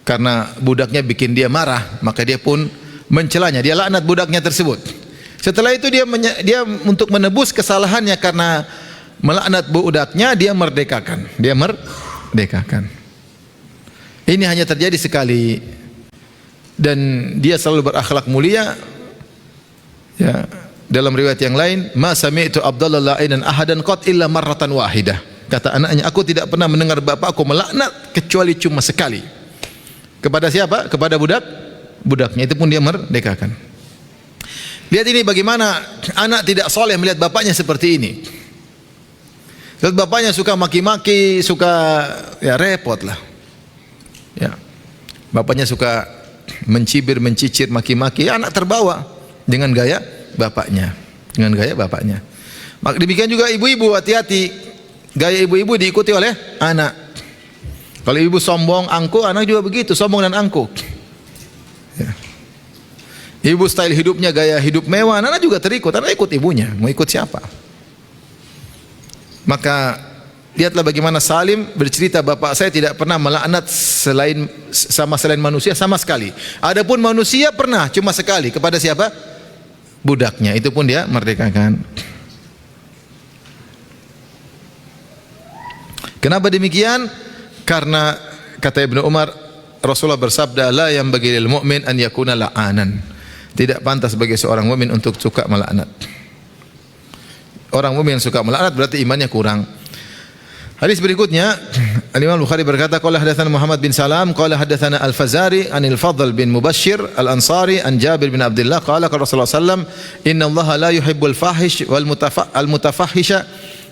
karena budaknya bikin dia marah, maka dia pun mencelanya. Dia laknat budaknya tersebut. Setelah itu dia untuk menebus kesalahannya karena melaknat budaknya, dia merdekakan. Ini hanya terjadi sekali, dan dia selalu berakhlak mulia. Ya. Dalam riwayat yang lain, ma sami'tu Abdullah la'inan ahadan qat illa marratan wahidah. Kata anaknya, aku tidak pernah mendengar bapakku melaknat kecuali cuma sekali. Kepada siapa? Kepada budaknya, itu pun dia merdekakan. Lihat ini bagaimana anak tidak soleh melihat bapaknya seperti ini. Lihat bapaknya suka maki-maki, suka ya repot lah. Ya. Bapaknya suka mencibir, mencicir, maki-maki, anak terbawa dengan gaya bapaknya. Dengan gaya bapaknya. Maka demikian juga ibu-ibu, hati-hati. Gaya ibu-ibu diikuti oleh anak. Kalau ibu sombong, angkuh, anak juga begitu, sombong dan angkuh. Ya. Ibu style hidupnya gaya hidup mewah, anak juga terikut, anak ikut ibunya, mau ikut siapa? Maka lihatlah bagaimana Salim bercerita, bapak saya tidak pernah melaknat selain manusia sama sekali. Adapun manusia pernah cuma sekali, kepada siapa? Budaknya, itu pun dia merdekakan. Kenapa demikian? Karena kata Ibnu Umar, Rasulullah bersabda, la yang bagi lil mu'min an yakuna la'anan. Tidak pantas bagi seorang mukmin untuk suka melaknat. Orang mukmin yang suka melaknat berarti imannya kurang. Hadis berikutnya, Imam Bukhari berkata, qala hadatsana Muhammad bin Salam, qala hadatsana Al-Fazari anil Fadl bin Mubashshir Al-Ansari an Jabir bin Abdullah qala qala Rasulullah sallam, inna Allah la yuhibbul fahish wal mutafahisha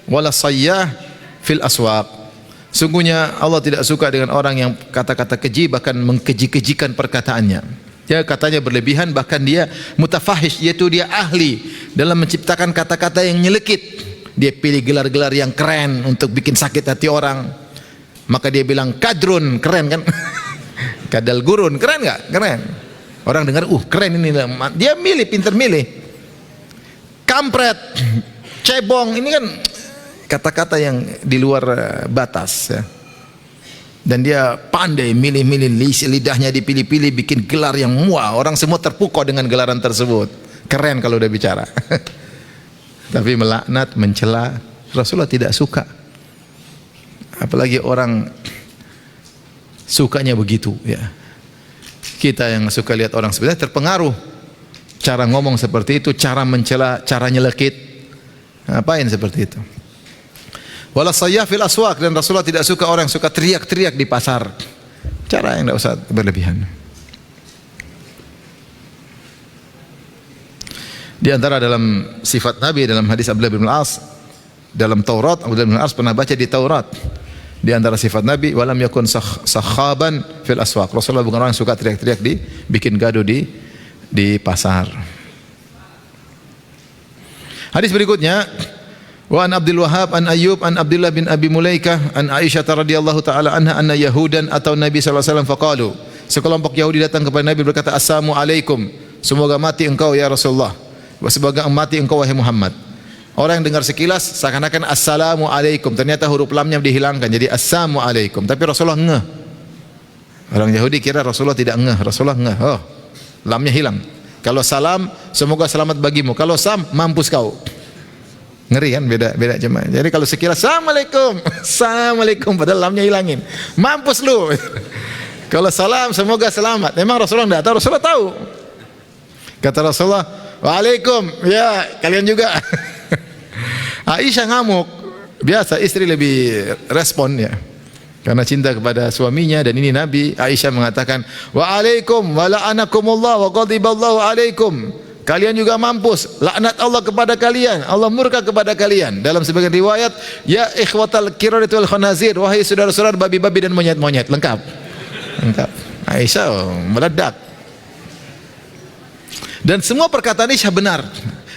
wala sayyah fil aswaq. Sungguhnya Allah tidak suka dengan orang yang kata-kata keji, bahkan mengkeji-kejikan perkataannya. Dia katanya berlebihan, bahkan dia mutafahish, yaitu dia ahli dalam menciptakan kata-kata yang nyelekit. Dia pilih gelar-gelar yang keren untuk bikin sakit hati orang. Maka dia bilang kadrun, keren kan? Kadal gurun, keren enggak? Keren. Orang dengar, keren ini. Dia milih, pintar milih. Kampret, cebong, ini kan kata-kata yang di luar batas ya. Dan dia pandai milih-milih, lidahnya dipilih-pilih, bikin gelar yang muah. Orang semua terpukau dengan gelaran tersebut. Keren kalau udah bicara. Tapi melaknat, mencela, Rasulullah tidak suka. Apalagi orang sukanya begitu ya. Kita yang suka lihat orang sebenarnya terpengaruh. Cara ngomong seperti itu, cara mencela, cara nyelekit. Ngapain seperti itu? Wala sayyah fil aswaq, dan Rasulullah tidak suka orang yang suka teriak-teriak di pasar. Cara yang tidak usah berlebihan. Di antara dalam sifat Nabi dalam hadis Abdullah bin Al-As dalam Taurat, Abdullah bin Al-As pernah baca di Taurat. Di antara sifat Nabi, walam yakun sakhaban fil aswaq. Rasulullah bukan orang yang suka teriak-teriak bikin gaduh di pasar. Hadis berikutnya, wa an Abdul Wahhab an Ayyub an Abdullah bin Abi Mulaikah an Aisyah radhiyallahu taala anha anna Yahudan atau Nabi sallallahu alaihi wasallam faqalu. Sekelompok Yahudi datang kepada Nabi berkata, assalamu alaikum, semoga mati engkau ya Rasulullah, semoga mati engkau wahai Muhammad. Orang yang dengar sekilas seakan-akan assalamu alaikum, ternyata huruf lamnya dihilangkan jadi assalamu alaikum, tapi Rasulullah ngeh. Orang Yahudi kira Rasulullah tidak ngeh, Rasulullah ngeh. Oh, lamnya hilang. Kalau salam, semoga selamat bagimu. Kalau sam, mampus kau. Ngeri kan, beda jemaah. Jadi kalau sekilas assalamualaikum, assalamualaikum, padahal lamnya hilangin, mampus lu. Kalau salam, semoga selamat. Memang Rasulullah tidak tahu, Rasulullah tahu. Kata Rasulullah, waalaikum, ya kalian juga. Aisyah ngamuk. Biasa istri lebih respon ya, karena cinta kepada suaminya, dan ini Nabi. Aisyah mengatakan, waalaikum, wala'anakumullah, wa ghadiballahu alaikum. Kalian juga mampus, laknat Allah kepada kalian, Allah murka kepada kalian. Dalam sebagian riwayat, ya ikhwatal kiradati wal khanazir, wahai saudara-saudara babi-babi dan monyet-monyet. Lengkap. Aisyah meledak. Dan semua perkataan Aisyah benar.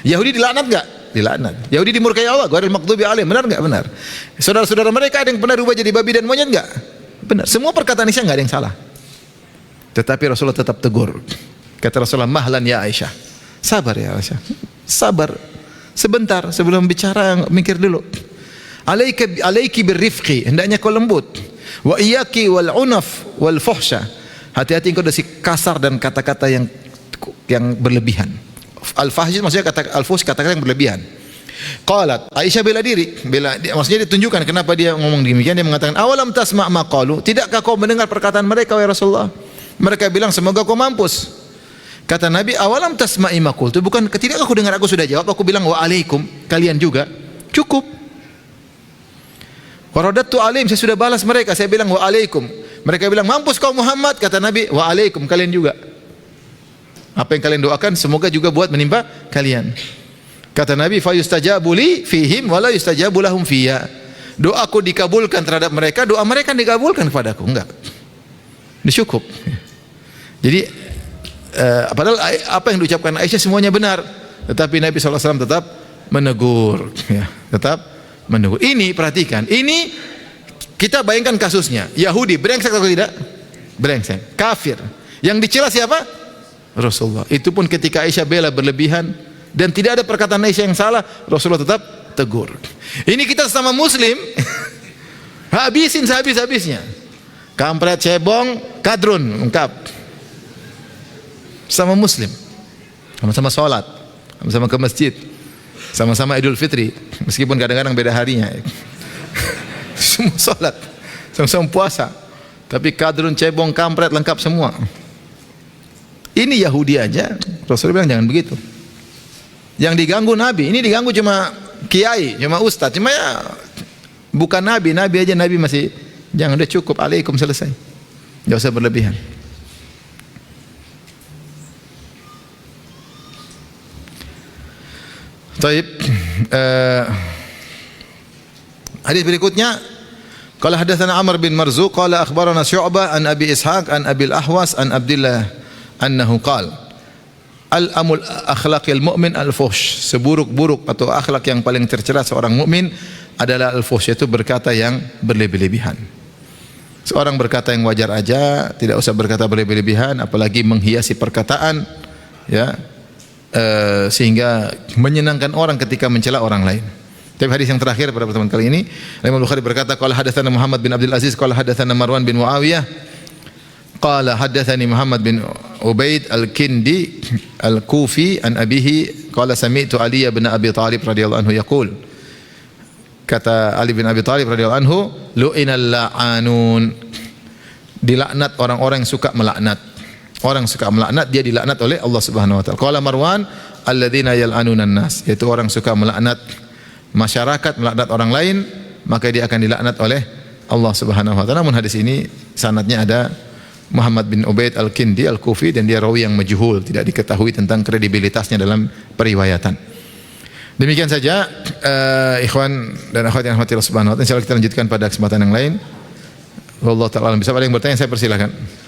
Yahudi dilaknat enggak? Dilaknat. Yahudi dimurkai Allah, ghairil maghdubi alaihim, benar enggak? Benar. Saudara-saudara mereka ada yang pernah rubah jadi babi dan monyet enggak? Benar. Semua perkataan Aisyah enggak ada yang salah. Tetapi Rasulullah tetap tegur. Kata Rasulullah, mahlan ya Aisyah. Sabar ya Aisyah, sabar sebentar sebelum bicara, mikir dulu. Alaiki birrifqi, hendaknya kau lembut. Wa iyyaki wal unaf wal fuhsha, hati-hati engkau dari kasar dan kata-kata yang berlebihan. Al-fahsh maksudnya al-fuhsh, kata-kata yang berlebihan. Qalat, Aisyah bela diri, maksudnya ditunjukkan kenapa dia ngomong demikian. Dia mengatakan, awalam tasma' ma qalu, tidakkah kau mendengar perkataan mereka wahai Rasulullah? Mereka bilang semoga kau mampus. Kata Nabi, awalam tasma'i ma qultu, bukan tidak aku dengar, aku sudah jawab, aku bilang wa alaikum, kalian juga. Cukup. Waradatu alaihim, saya sudah balas mereka, saya bilang wa alaikum. Mereka bilang mampus kau Muhammad, kata Nabi wa alaikum, kalian juga. Apa yang kalian doakan semoga juga buat menimpa kalian. Kata Nabi, fa yustajabu li fihim wa la yustajabu lahum fiyya. Doaku dikabulkan terhadap mereka, doa mereka dikabulkan kepadaku. Enggak. Ini cukup. Jadi padahal apa yang diucapkan Aisyah semuanya benar, tetapi Nabi SAW tetap menegur, ya, tetap menegur. Ini perhatikan, ini kita bayangkan kasusnya. Yahudi brengsek atau tidak? Brengsek, kafir. Yang dicela siapa? Rasulullah. Itu pun ketika Aisyah bela berlebihan dan tidak ada perkataan Aisyah yang salah, Rasulullah tetap tegur. Ini kita sama muslim habisin sehabis-habisnya. Kampret, cebong, kadrun, lengkap. Sama muslim. Sama-sama sholat, sama-sama ke masjid, sama-sama Idul Fitri, meskipun kadang-kadang beda harinya. Semua sholat, sama-sama puasa, tapi kadrun, cebong, kampret, lengkap semua. Ini Yahudi aja Rasulullah bilang jangan begitu. Yang diganggu Nabi, ini diganggu cuma kiai, cuma ustaz, cuma ya bukan Nabi. Nabi aja Nabi masih jangan, udah cukup, alaikum, selesai, nggak usah berlebihan. Taib. Hadis berikutnya, qala hadatsana Amr bin Marzuq qala akhbarana Syu'bah an Abi Ishaq an Abi al-Ahwas an Abdullah annahu qala al-amul akhlaqil mu'min al-fuhsh. Seburuk-buruk atau akhlak yang paling tercela seorang mukmin adalah al-fuhsh, yaitu berkata yang berlebih-lebihan. Seorang berkata yang wajar aja, tidak usah berkata berlebih-lebihan, apalagi menghiasi perkataan, ya, sehingga menyenangkan orang ketika mencela orang lain. Tapi hadis yang terakhir pada pertemuan kali ini, Imam Bukhari berkata, qala hadatsana Muhammad bin Abdul Aziz qala hadatsana Marwan bin Muawiyah qala hadatsani Muhammad bin Ubaid al-Kindi al-Kufi an abihi qala sami'tu Ali bin Abi Thalib radhiyallahu anhu yaqul. Kata Ali bin Abi Thalib radhiyallahu anhu, lu'inal la'anun, dilaknat orang-orang yang suka melaknat. Orang suka melaknat, dia dilaknat oleh Allah Subhanahu wa taala. Qala Marwan alladzina yal'anunan nas, yaitu orang suka melaknat masyarakat, melaknat orang lain, maka dia akan dilaknat oleh Allah Subhanahu wa taala. Namun hadis ini sanadnya ada Muhammad bin Ubaid al-Kindi al-Kufi dan dia rawi yang majhul, tidak diketahui tentang kredibilitasnya dalam periwayatan. Demikian saja ikhwan dan akhwat yang dirahmati Allah Subhanahu wa taala. Insyaallah kita lanjutkan pada kesempatan yang lain. Wallahu taala alam. Bisa ada yang bertanya, saya persilakan.